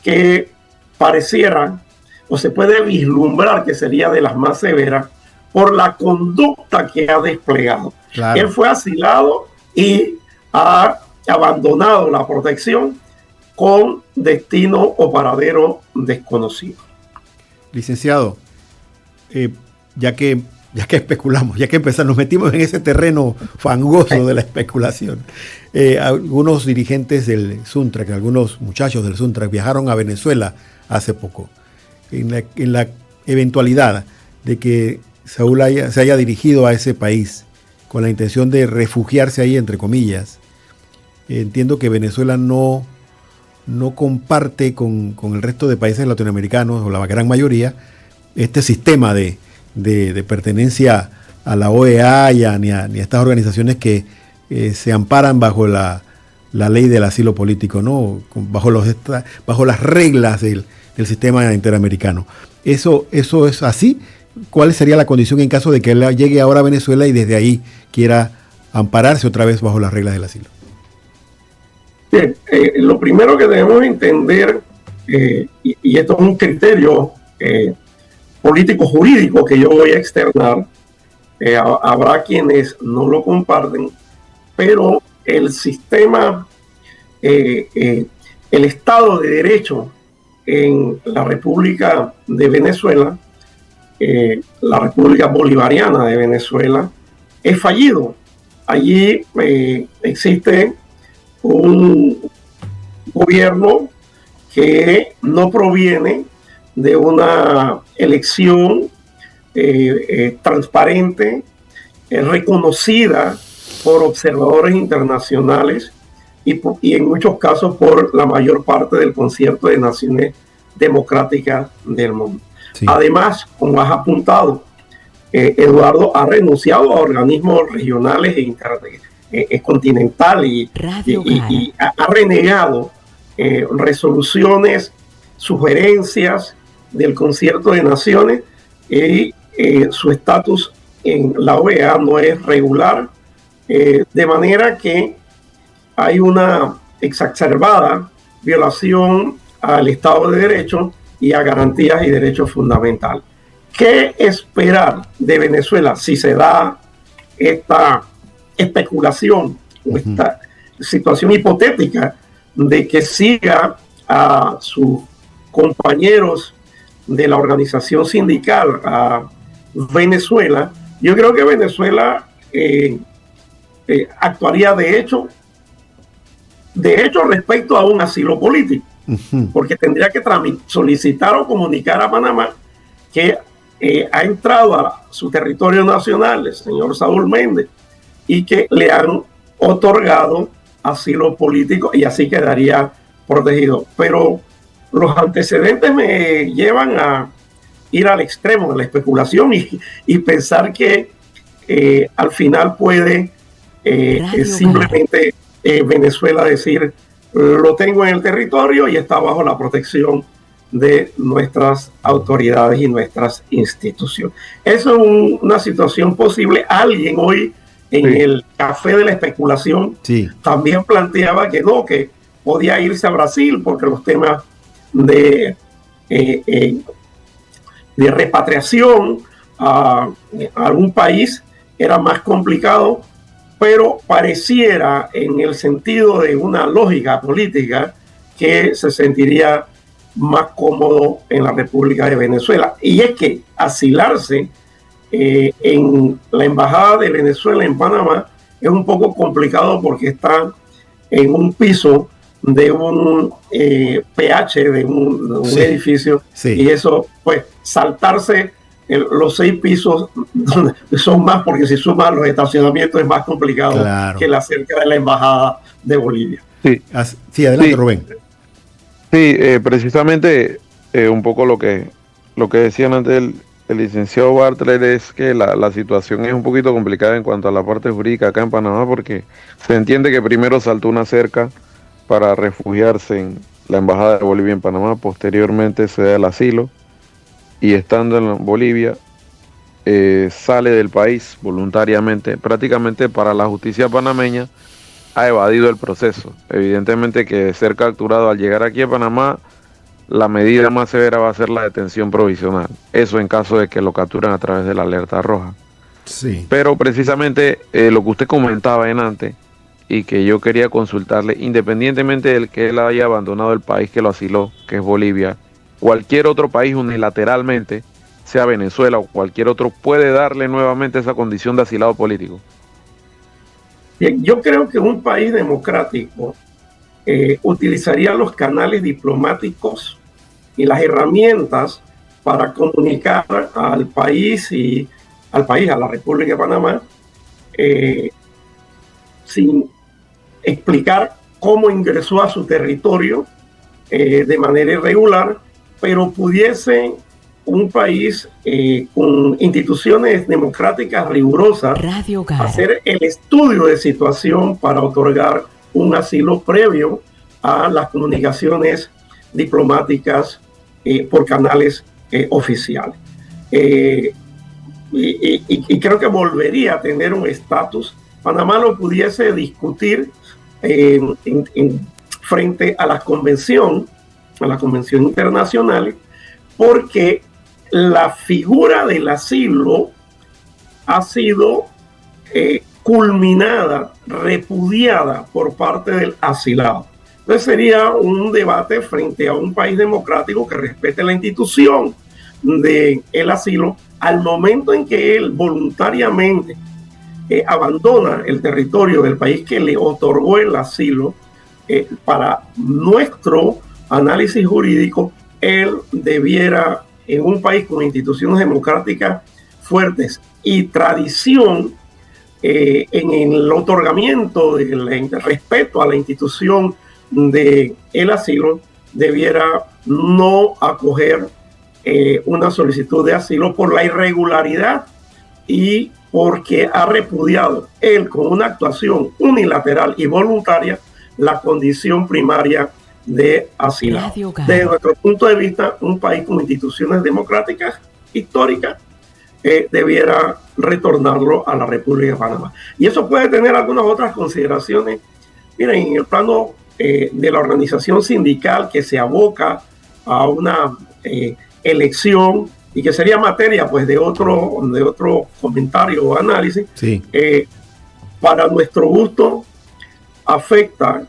que parecieran o se puede vislumbrar que sería de las más severas por la conducta que ha desplegado. Claro. Él fue asilado y ha abandonado la protección con destino o paradero desconocido. Licenciado, ya que especulamos, ya que nos metimos en ese terreno fangoso de la especulación, algunos dirigentes del Suntrack, algunos muchachos del Suntrack viajaron a Venezuela hace poco, en la eventualidad de que Saúl se haya dirigido a ese país con la intención de refugiarse ahí, entre comillas. Entiendo que Venezuela no comparte con el resto de países latinoamericanos, o la gran mayoría, este sistema de pertenencia a la OEA ni a estas organizaciones que se amparan bajo la ley del asilo político, ¿no? Bajo las reglas del sistema interamericano. ¿Eso es así? ¿Cuál sería la condición en caso de que él llegue ahora a Venezuela y desde ahí quiera ampararse otra vez bajo las reglas del asilo? Bien, lo primero que debemos entender, y esto es un criterio político-jurídico que yo voy a externar, habrá quienes no lo comparten, pero el sistema, el Estado de Derecho en la República de Venezuela, la República Bolivariana de Venezuela, es fallido. Allí existe un gobierno que no proviene de una elección transparente, reconocida por observadores internacionales y en muchos casos por la mayor parte del concierto de naciones democráticas del mundo. Sí. Además, como has apuntado, Eduardo ha renunciado a organismos regionales e continental y ha renegado resoluciones, sugerencias del concierto de naciones y su estatus en la OEA no es regular, de manera que hay una exacerbada violación al Estado de Derecho y a garantías y derechos fundamentales. ¿Qué esperar de Venezuela si se da esta especulación o esta situación hipotética de que siga a sus compañeros de la organización sindical a Venezuela? Yo creo que Venezuela actuaría de hecho respecto a un asilo político, porque tendría que solicitar o comunicar a Panamá que ha entrado a su territorio nacional el señor Saúl Méndez y que le han otorgado asilo político y así quedaría protegido. Pero los antecedentes me llevan a ir al extremo de la especulación y pensar que al final puede simplemente Venezuela decir lo tengo en el territorio y está bajo la protección de nuestras autoridades y nuestras instituciones. Eso es una situación posible. Alguien hoy en el café de la especulación también planteaba que no, que podía irse a Brasil porque los temas de repatriación a algún país era más complicado, pero pareciera en el sentido de una lógica política que se sentiría más cómodo en la República de Venezuela. Y es que asilarse en la Embajada de Venezuela en Panamá es un poco complicado porque está en un piso de un PH, de un edificio, y eso, pues, saltarse los 6 pisos son más, porque si suman los estacionamientos es más complicado que la cerca de la Embajada de Bolivia. Sí, adelante, Rubén. Sí, precisamente un poco lo que decían antes el licenciado Bartlett es que la situación es un poquito complicada en cuanto a la parte jurídica acá en Panamá, porque se entiende que primero saltó una cerca para refugiarse en la Embajada de Bolivia en Panamá, posteriormente se da el asilo y estando en Bolivia sale del país voluntariamente, prácticamente para la justicia panameña ha evadido el proceso. Evidentemente que de ser capturado al llegar aquí a Panamá, la medida más severa va a ser la detención provisional. Eso en caso de que lo capturen a través de la alerta roja. Sí. Pero precisamente lo que usted comentaba en antes y que yo quería consultarle, independientemente del que él haya abandonado el país que lo asiló, que es Bolivia, cualquier otro país unilateralmente, sea Venezuela o cualquier otro, puede darle nuevamente esa condición de asilado político. Bien, yo creo que un país democrático utilizaría los canales diplomáticos y las herramientas para comunicar al país, a la República de Panamá, sin explicar cómo ingresó a su territorio de manera irregular, pero pudiese un país con instituciones democráticas rigurosas hacer el estudio de situación para otorgar un asilo previo a las comunicaciones diplomáticas por canales oficiales. Y creo que volvería a tener un estatus. Panamá lo pudiese discutir frente a la convención internacional, porque la figura del asilo ha sido culminada, repudiada por parte del asilado. Entonces sería un debate frente a un país democrático que respete la institución del asilo al momento en que él voluntariamente abandona el territorio del país que le otorgó el asilo. Para nuestro análisis jurídico, él debiera, en un país con instituciones democráticas fuertes y tradición en el otorgamiento del respeto a la institución del asilo, debiera no acoger una solicitud de asilo por la irregularidad y porque ha repudiado él con una actuación unilateral y voluntaria la condición primaria de asilado. Desde nuestro punto de vista, un país con instituciones democráticas históricas debiera retornarlo a la República de Panamá. Y eso puede tener algunas otras consideraciones. Miren, en el plano de la organización sindical que se aboca a una elección y que sería materia pues de otro comentario o análisis, sí. Para nuestro gusto afecta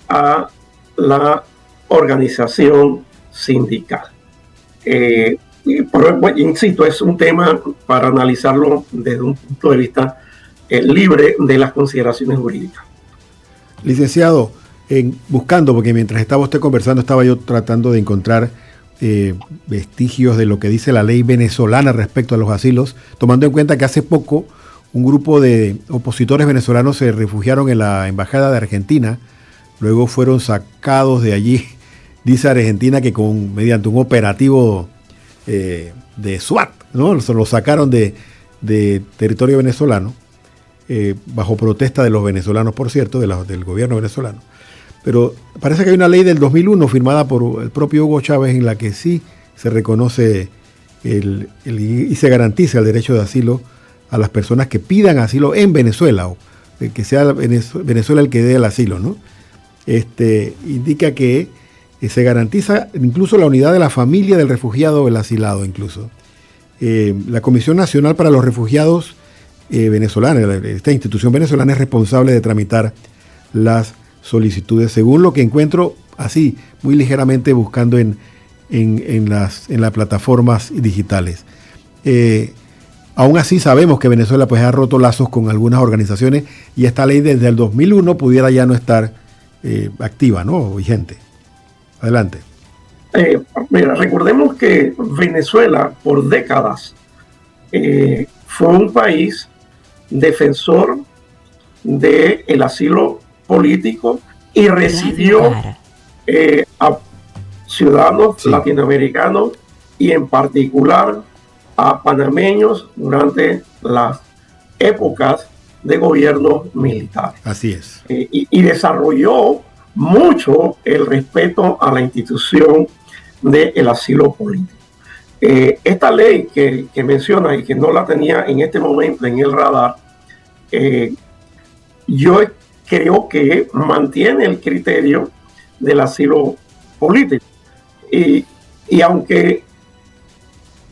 a la organización sindical. Pero, insisto, es un tema para analizarlo desde un punto de vista libre de las consideraciones jurídicas. Licenciado, buscando, porque mientras estaba usted conversando, estaba yo tratando de encontrar vestigios de lo que dice la ley venezolana respecto a los asilos, tomando en cuenta que hace poco un grupo de opositores venezolanos se refugiaron en la Embajada de Argentina, luego fueron sacados de allí. Dice Argentina que mediante un operativo de SWAT, ¿no? Los sacaron de territorio venezolano, bajo protesta de los venezolanos, por cierto, del gobierno venezolano. Pero parece que hay una ley del 2001 firmada por el propio Hugo Chávez en la que sí se reconoce y se garantiza el derecho de asilo a las personas que pidan asilo en Venezuela, o que sea Venezuela el que dé el asilo, ¿no? Indica que se garantiza incluso la unidad de la familia del refugiado o el asilado incluso. La Comisión Nacional para los Refugiados venezolana, esta institución venezolana, es responsable de tramitar las solicitudes, según lo que encuentro así, muy ligeramente buscando en las plataformas digitales. Aún así sabemos que Venezuela pues ha roto lazos con algunas organizaciones y esta ley desde el 2001 pudiera ya no estar activa, ¿no? Vigente. Adelante. Mira, recordemos que Venezuela por décadas fue un país defensor del asilo político y recibió ciudadanos latinoamericanos y en particular a panameños durante las épocas de gobiernos militares. Así es. Y desarrolló mucho el respeto a la institución del asilo político. Esta ley que menciona y que no la tenía en este momento en el radar, yo creo que mantiene el criterio del asilo político. Y aunque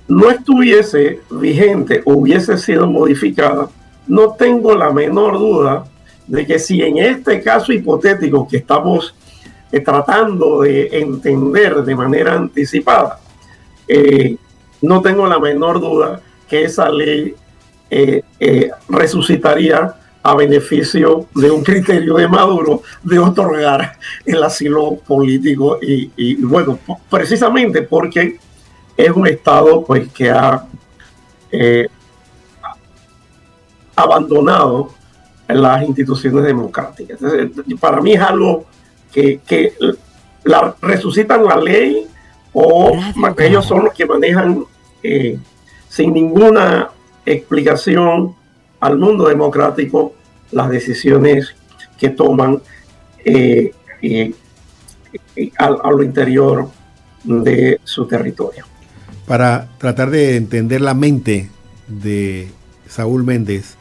no estuviese vigente o hubiese sido modificada, no tengo la menor duda de que si en este caso hipotético que estamos tratando de entender de manera anticipada, no tengo la menor duda que esa ley resucitaría a beneficio de un criterio de Maduro de otorgar el asilo político y bueno, precisamente porque es un Estado pues que ha abandonado las instituciones democráticas. Entonces, para mí es algo que resucitan la ley o ellos son los que manejan sin ninguna explicación al mundo democrático las decisiones que toman a lo interior de su territorio. Para tratar de entender la mente de Saúl Méndez,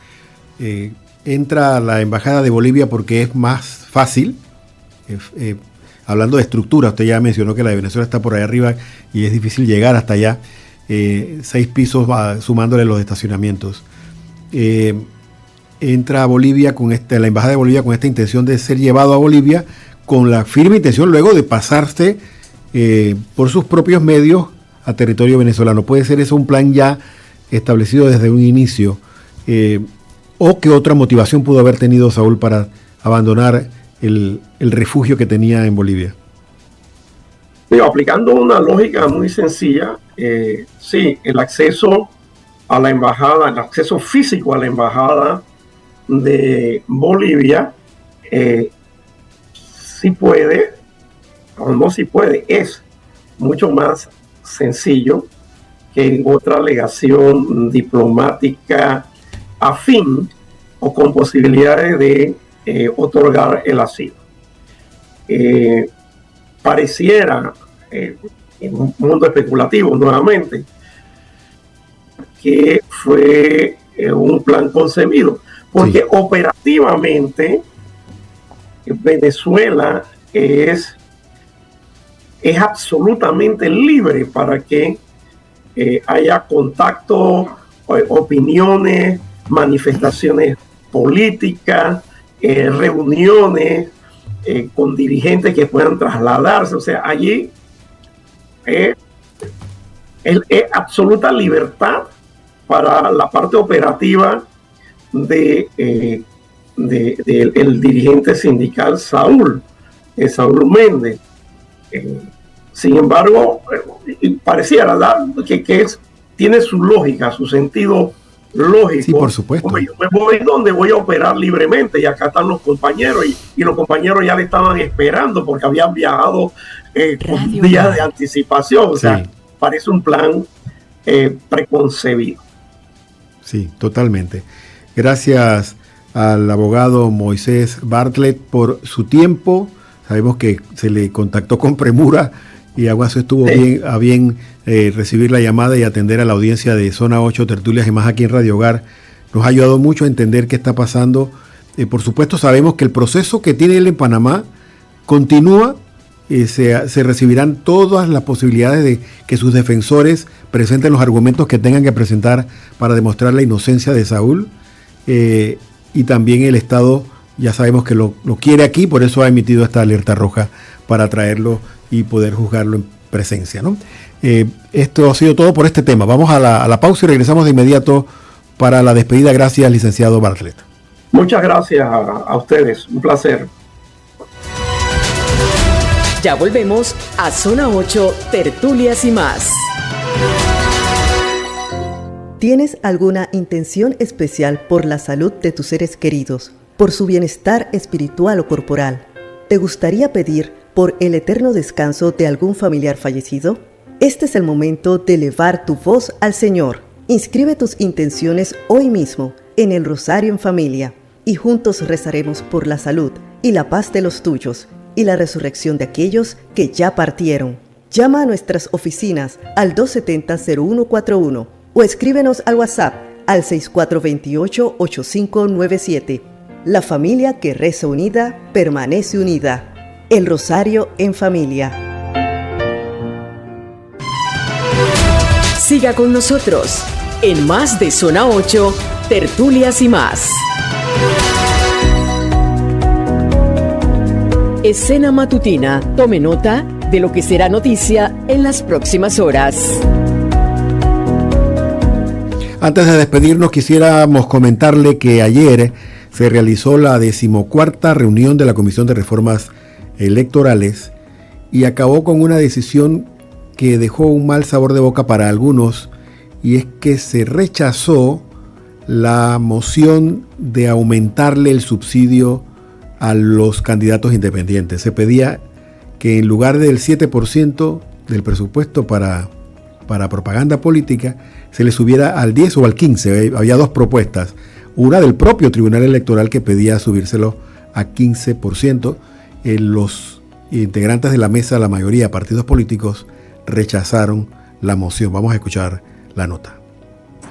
entra a la Embajada de Bolivia porque es más fácil. Hablando de estructura, usted ya mencionó que la de Venezuela está por ahí arriba y es difícil llegar hasta allá. 6 pisos sumándole los estacionamientos. Entra a Bolivia la Embajada de Bolivia con esta intención de ser llevado a Bolivia con la firme intención luego de pasarse por sus propios medios a territorio venezolano. ¿Puede ser eso un plan ya establecido desde un inicio? ¿O qué otra motivación pudo haber tenido Saúl para abandonar el refugio que tenía en Bolivia? Aplicando una lógica muy sencilla, sí, el acceso a la embajada, el acceso físico a la embajada de Bolivia, sí puede, o no sí puede, es mucho más sencillo que en otra legación diplomática afín o con posibilidades de otorgar el asilo. Pareciera, en un mundo especulativo nuevamente, que fue un plan concebido, porque operativamente Venezuela es absolutamente libre para que haya contacto, opiniones, manifestaciones políticas, reuniones con dirigentes que puedan trasladarse. O sea, allí es absoluta libertad para la parte operativa del dirigente sindical Saúl Méndez. Sin embargo, pareciera que tiene su lógica, su sentido lógico. Sí, por supuesto. Yo me voy donde voy a operar libremente y acá están los compañeros y los compañeros ya le estaban esperando porque habían viajado con días de anticipación. O sea, parece un plan preconcebido. Sí, totalmente. Gracias al abogado Moisés Bartlett por su tiempo. Sabemos que se le contactó con premura y Aguaso estuvo a bien recibir la llamada y atender a la audiencia de Zona 8, Tertulias y más aquí en Radio Hogar. Nos ha ayudado mucho a entender qué está pasando. Por supuesto, sabemos que el proceso que tiene él en Panamá continúa. Se recibirán todas las posibilidades de que sus defensores presenten los argumentos que tengan que presentar para demostrar la inocencia de Saúl. Y también el Estado, ya sabemos que lo quiere aquí, por eso ha emitido esta alerta roja para traerlo y poder juzgarlo en presencia, ¿no? Esto ha sido todo por este tema. Vamos a la pausa y regresamos de inmediato para la despedida. Gracias, licenciado Bartlett. Muchas gracias a ustedes. Un placer. Ya volvemos a Zona 8, Tertulias y más. ¿Tienes alguna intención especial por la salud de tus seres queridos, por su bienestar espiritual o corporal? ¿Te gustaría pedir por el eterno descanso de algún familiar fallecido? Este es el momento de elevar tu voz al Señor. Inscribe tus intenciones hoy mismo en el Rosario en Familia y juntos rezaremos por la salud y la paz de los tuyos y la resurrección de aquellos que ya partieron. Llama a nuestras oficinas al 270-0141 o escríbenos al WhatsApp al 6428-8597. La familia que reza unida permanece unida. El Rosario en Familia. Siga con nosotros en Más de Zona 8, Tertulias y más. Escena matutina. Tome nota de lo que será noticia en las próximas horas. Antes de despedirnos, quisiéramos comentarle que ayer se realizó la 14ª reunión de la Comisión de Reformas Electorales y acabó con una decisión que dejó un mal sabor de boca para algunos, y es que se rechazó la moción de aumentarle el subsidio a los candidatos independientes. Se pedía que en lugar del 7% del presupuesto para propaganda política, se le subiera al 10 o al 15. Había dos propuestas. Una del propio Tribunal Electoral que pedía subírselo a 15%. Los integrantes de la mesa, la mayoría partidos políticos, rechazaron la moción. Vamos a escuchar la nota.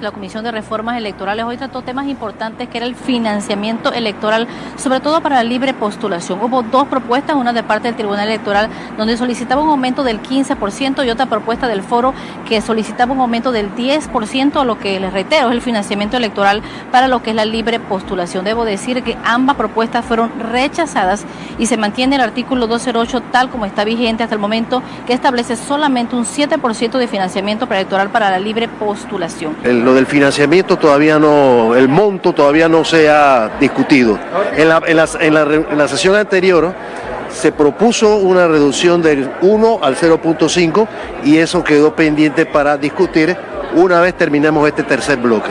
La Comisión de Reformas Electorales hoy trató temas importantes que era el financiamiento electoral, sobre todo para la libre postulación. Hubo dos propuestas, una de parte del Tribunal Electoral donde solicitaba un aumento del 15% y otra propuesta del foro que solicitaba un aumento del 10%, a lo que les reitero es el financiamiento electoral para lo que es la libre postulación. Debo decir que ambas propuestas fueron rechazadas y se mantiene el artículo 208 tal como está vigente hasta el momento, que establece solamente un 7% de financiamiento electoral para la libre postulación. Lo del financiamiento todavía no, el monto todavía no se ha discutido. En la sesión anterior se propuso una reducción del 1 al 0.5 y eso quedó pendiente para discutir una vez terminemos este tercer bloque.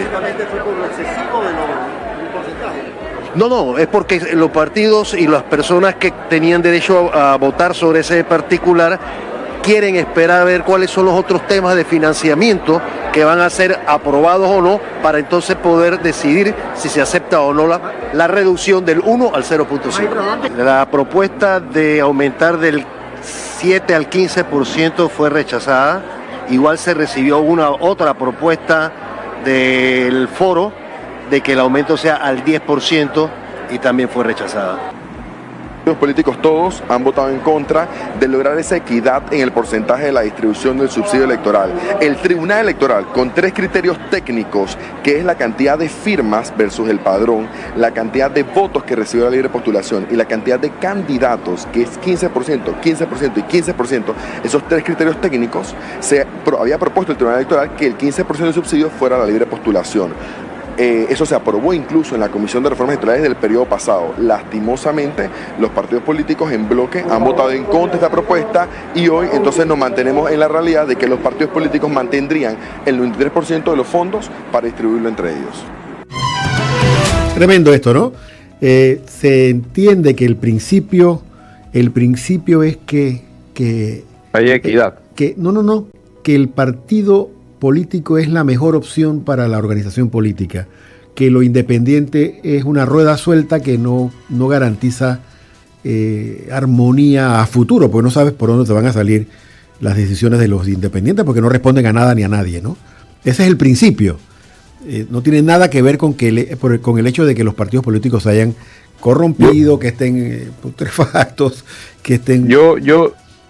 No, es porque los partidos y las personas que tenían derecho a votar sobre ese particular quieren esperar a ver cuáles son los otros temas de financiamiento que van a ser aprobados o no, para entonces poder decidir si se acepta o no la reducción del 1 al 0.5. La propuesta de aumentar del 7 al 15% fue rechazada. Igual se recibió otra propuesta del foro de que el aumento sea al 10% y también fue rechazada. Los políticos todos han votado en contra de lograr esa equidad en el porcentaje de la distribución del subsidio electoral. El Tribunal Electoral, con 3 criterios técnicos, que es la cantidad de firmas versus el padrón, la cantidad de votos que recibió la libre postulación y la cantidad de candidatos, que es 15%, 15% y 15%, esos 3 criterios técnicos, había propuesto el Tribunal Electoral que el 15% del subsidio fuera la libre postulación. Eso se aprobó incluso en la Comisión de Reformas Electorales del periodo pasado. Lastimosamente, los partidos políticos en bloque han votado en contra de esta propuesta y hoy entonces nos mantenemos en la realidad de que los partidos políticos mantendrían el 93% de los fondos para distribuirlo entre ellos. Tremendo esto, ¿no? Se entiende que el principio es que hay equidad. Que el partido político es la mejor opción para la organización política, que lo independiente es una rueda suelta que no garantiza armonía a futuro, porque no sabes por dónde te van a salir las decisiones de los independientes, porque no responden a nada ni a nadie, ¿no? Ese es el principio. No tiene nada que ver con el hecho de que los partidos políticos se hayan corrompido, que estén putrefactos, que estén...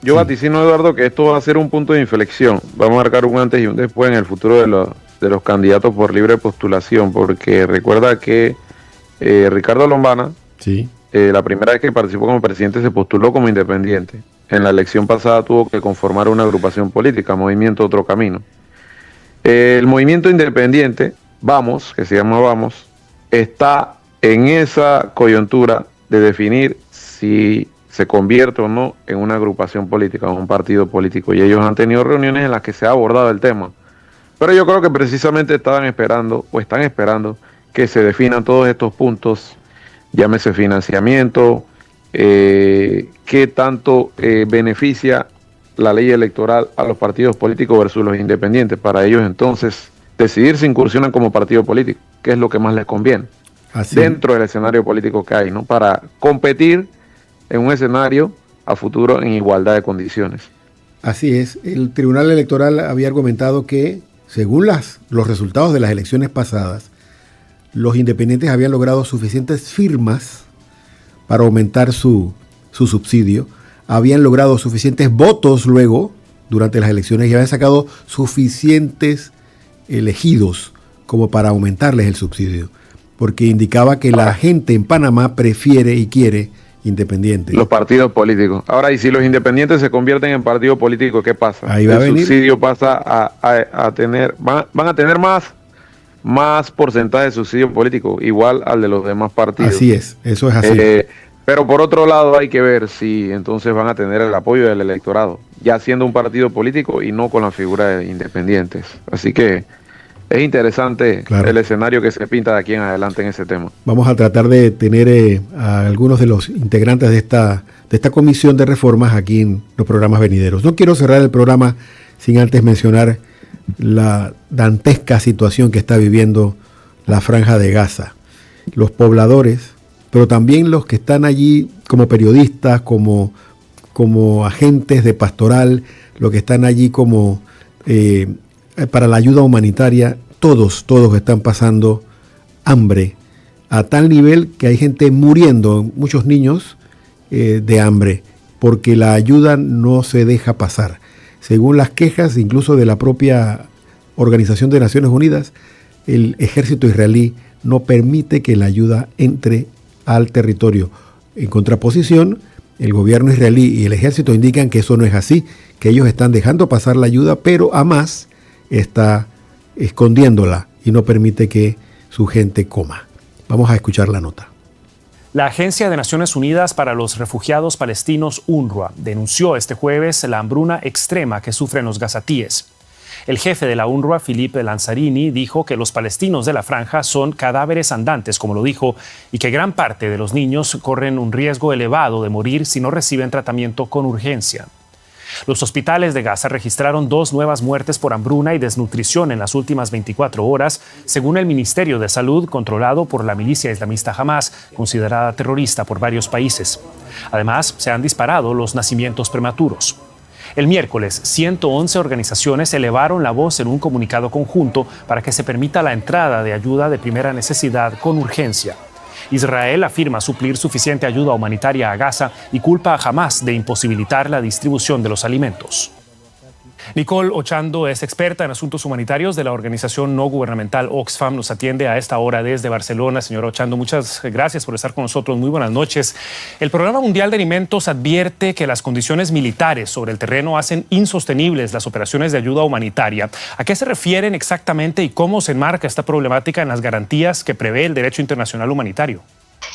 Yo vaticino, Eduardo, que esto va a ser un punto de inflexión. Vamos a marcar un antes y un después en el futuro de los candidatos por libre postulación, porque recuerda que Ricardo Lombana, sí, la primera vez que participó como presidente se postuló como independiente. En la elección pasada tuvo que conformar una agrupación política, Movimiento Otro Camino. El movimiento independiente, Vamos, que se llama Vamos, está en esa coyuntura de definir si se convierte o no en una agrupación política, en un partido político, y ellos han tenido reuniones en las que se ha abordado el tema. Pero yo creo que precisamente están esperando que se definan todos estos puntos, llámese financiamiento, qué tanto beneficia la ley electoral a los partidos políticos versus los independientes, para ellos entonces decidir si incursionan como partido político, qué es lo que más les conviene dentro del escenario político que hay, ¿no? Para competir en un escenario a futuro en igualdad de condiciones. Así es, el Tribunal Electoral había argumentado que, según los resultados de las elecciones pasadas, los independientes habían logrado suficientes firmas para aumentar su subsidio, habían logrado suficientes votos luego, durante las elecciones, y habían sacado suficientes elegidos como para aumentarles el subsidio, porque indicaba que la gente en Panamá prefiere y quiere independientes. Los partidos políticos. Ahora, y si los independientes se convierten en partido político, ¿qué pasa? Ahí va el a venir. subsidio pasa a tener, van a tener más porcentaje de subsidio político, igual al de los demás partidos. Así es, eso es así. Pero por otro lado hay que ver si entonces van a tener el apoyo del electorado, ya siendo un partido político y no con la figura de independientes. Así que es interesante el escenario que se pinta de aquí en adelante en ese tema. Vamos a tratar de tener a algunos de los integrantes de esta comisión de reformas aquí en los programas venideros. No quiero cerrar el programa sin antes mencionar la dantesca situación que está viviendo la Franja de Gaza. Los pobladores, pero también los que están allí como periodistas, como agentes de pastoral, los que están allí como para la ayuda humanitaria, todos están pasando hambre a tal nivel que hay gente muriendo, muchos niños de hambre, porque la ayuda no se deja pasar. Según las quejas incluso de la propia Organización de Naciones Unidas, el ejército israelí no permite que la ayuda entre al territorio. En contraposición, el gobierno israelí y el ejército indican que eso no es así, que ellos están dejando pasar la ayuda, pero Hamas está escondiéndola y no permite que su gente coma. Vamos a escuchar la nota. La Agencia de Naciones Unidas para los Refugiados Palestinos, UNRWA, denunció este jueves la hambruna extrema que sufren los gazatíes. El jefe de la UNRWA, Philippe Lanzarini, dijo que los palestinos de la franja son cadáveres andantes, como lo dijo, y que gran parte de los niños corren un riesgo elevado de morir si no reciben tratamiento con urgencia. Los hospitales de Gaza registraron 2 nuevas muertes por hambruna y desnutrición en las últimas 24 horas, según el Ministerio de Salud, controlado por la milicia islamista Hamas, considerada terrorista por varios países. Además, se han disparado los nacimientos prematuros. El miércoles, 111 organizaciones elevaron la voz en un comunicado conjunto para que se permita la entrada de ayuda de primera necesidad con urgencia. Israel afirma suplir suficiente ayuda humanitaria a Gaza y culpa a Hamas de imposibilitar la distribución de los alimentos. Nicole Ochando es experta en asuntos humanitarios de la organización no gubernamental Oxfam. Nos atiende a esta hora desde Barcelona. Señora Ochando, muchas gracias por estar con nosotros. Muy buenas noches. El Programa Mundial de Alimentos advierte que las condiciones militares sobre el terreno hacen insostenibles las operaciones de ayuda humanitaria. ¿A qué se refieren exactamente y cómo se enmarca esta problemática en las garantías que prevé el derecho internacional humanitario?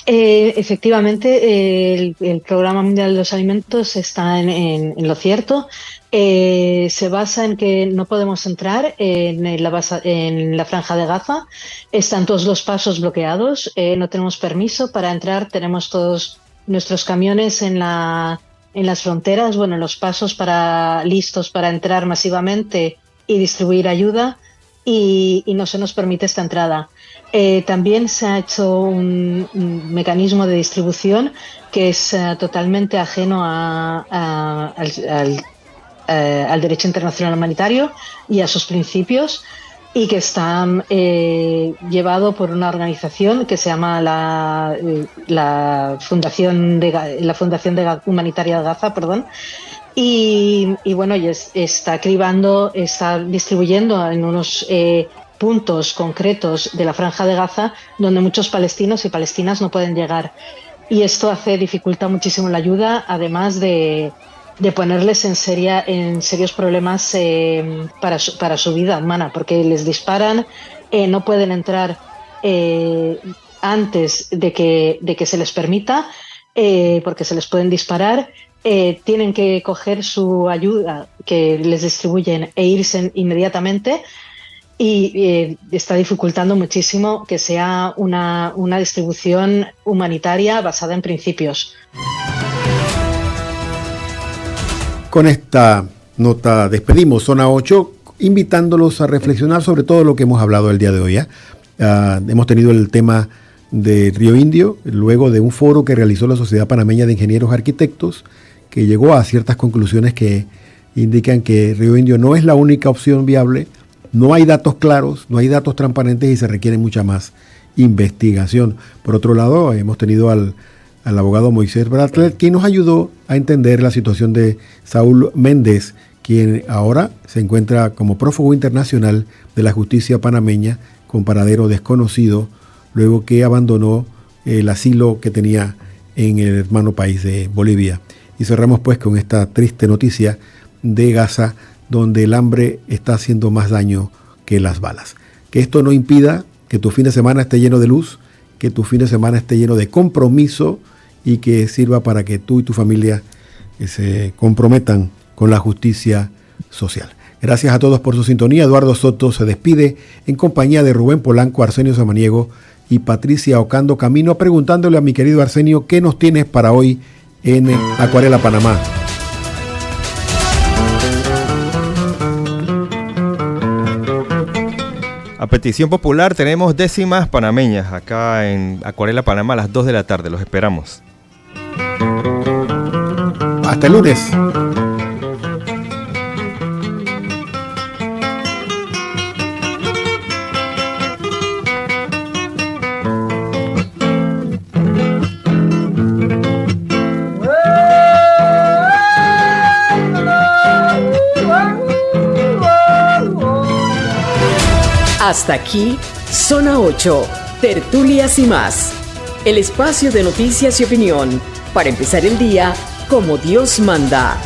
Efectivamente, el Programa Mundial de los Alimentos está en lo cierto. Se basa en que no podemos entrar en la Franja de Gaza. Están todos los pasos bloqueados. No tenemos permiso para entrar. Tenemos todos nuestros camiones en las fronteras, en los pasos listos para entrar masivamente y distribuir ayuda. Y no se nos permite esta entrada. También se ha hecho un mecanismo de distribución que es totalmente ajeno al derecho internacional humanitario y a sus principios, y que está llevado por una organización que se llama la Fundación Humanitaria de Gaza, y está distribuyendo en unos puntos concretos de la Franja de Gaza donde muchos palestinos y palestinas no pueden llegar, y esto dificulta muchísimo la ayuda, además de ponerles en serios problemas para su vida humana, porque les disparan, no pueden entrar antes de que se les permita, porque se les pueden disparar. Tienen que coger su ayuda que les distribuyen e irse inmediatamente, y está dificultando muchísimo que sea una distribución humanitaria basada en principios. Con esta nota despedimos Zona 8, invitándolos a reflexionar sobre todo lo que hemos hablado el día de hoy. Hemos tenido el tema de Río Indio, luego de un foro que realizó la Sociedad Panameña de Ingenieros Arquitectos, que llegó a ciertas conclusiones que indican que Río Indio no es la única opción viable, no hay datos claros, no hay datos transparentes y se requiere mucha más investigación. Por otro lado, hemos tenido al abogado Moisés Bradley, quien nos ayudó a entender la situación de Saúl Méndez, quien ahora se encuentra como prófugo internacional de la justicia panameña con paradero desconocido, luego que abandonó el asilo que tenía en el hermano país de Bolivia. Y cerramos pues con esta triste noticia de Gaza, donde el hambre está haciendo más daño que las balas. Que esto no impida que tu fin de semana esté lleno de luz, que tu fin de semana esté lleno de compromiso y que sirva para que tú y tu familia se comprometan con la justicia social. Gracias a todos por su sintonía. Eduardo Soto se despide en compañía de Rubén Polanco, Arsenio Samaniego y Patricia Ocando Camino, preguntándole a mi querido Arsenio, ¿qué nos tienes para hoy en Acuarela Panamá? A petición popular tenemos décimas panameñas acá en Acuarela Panamá a las 2 de la tarde. Los esperamos. Hasta el lunes. Hasta aquí, Zona 8, Tertulias y más. El espacio de noticias y opinión para empezar el día como Dios manda.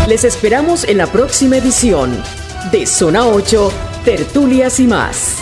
Les esperamos en la próxima edición de Zona 8, Tertulias y más.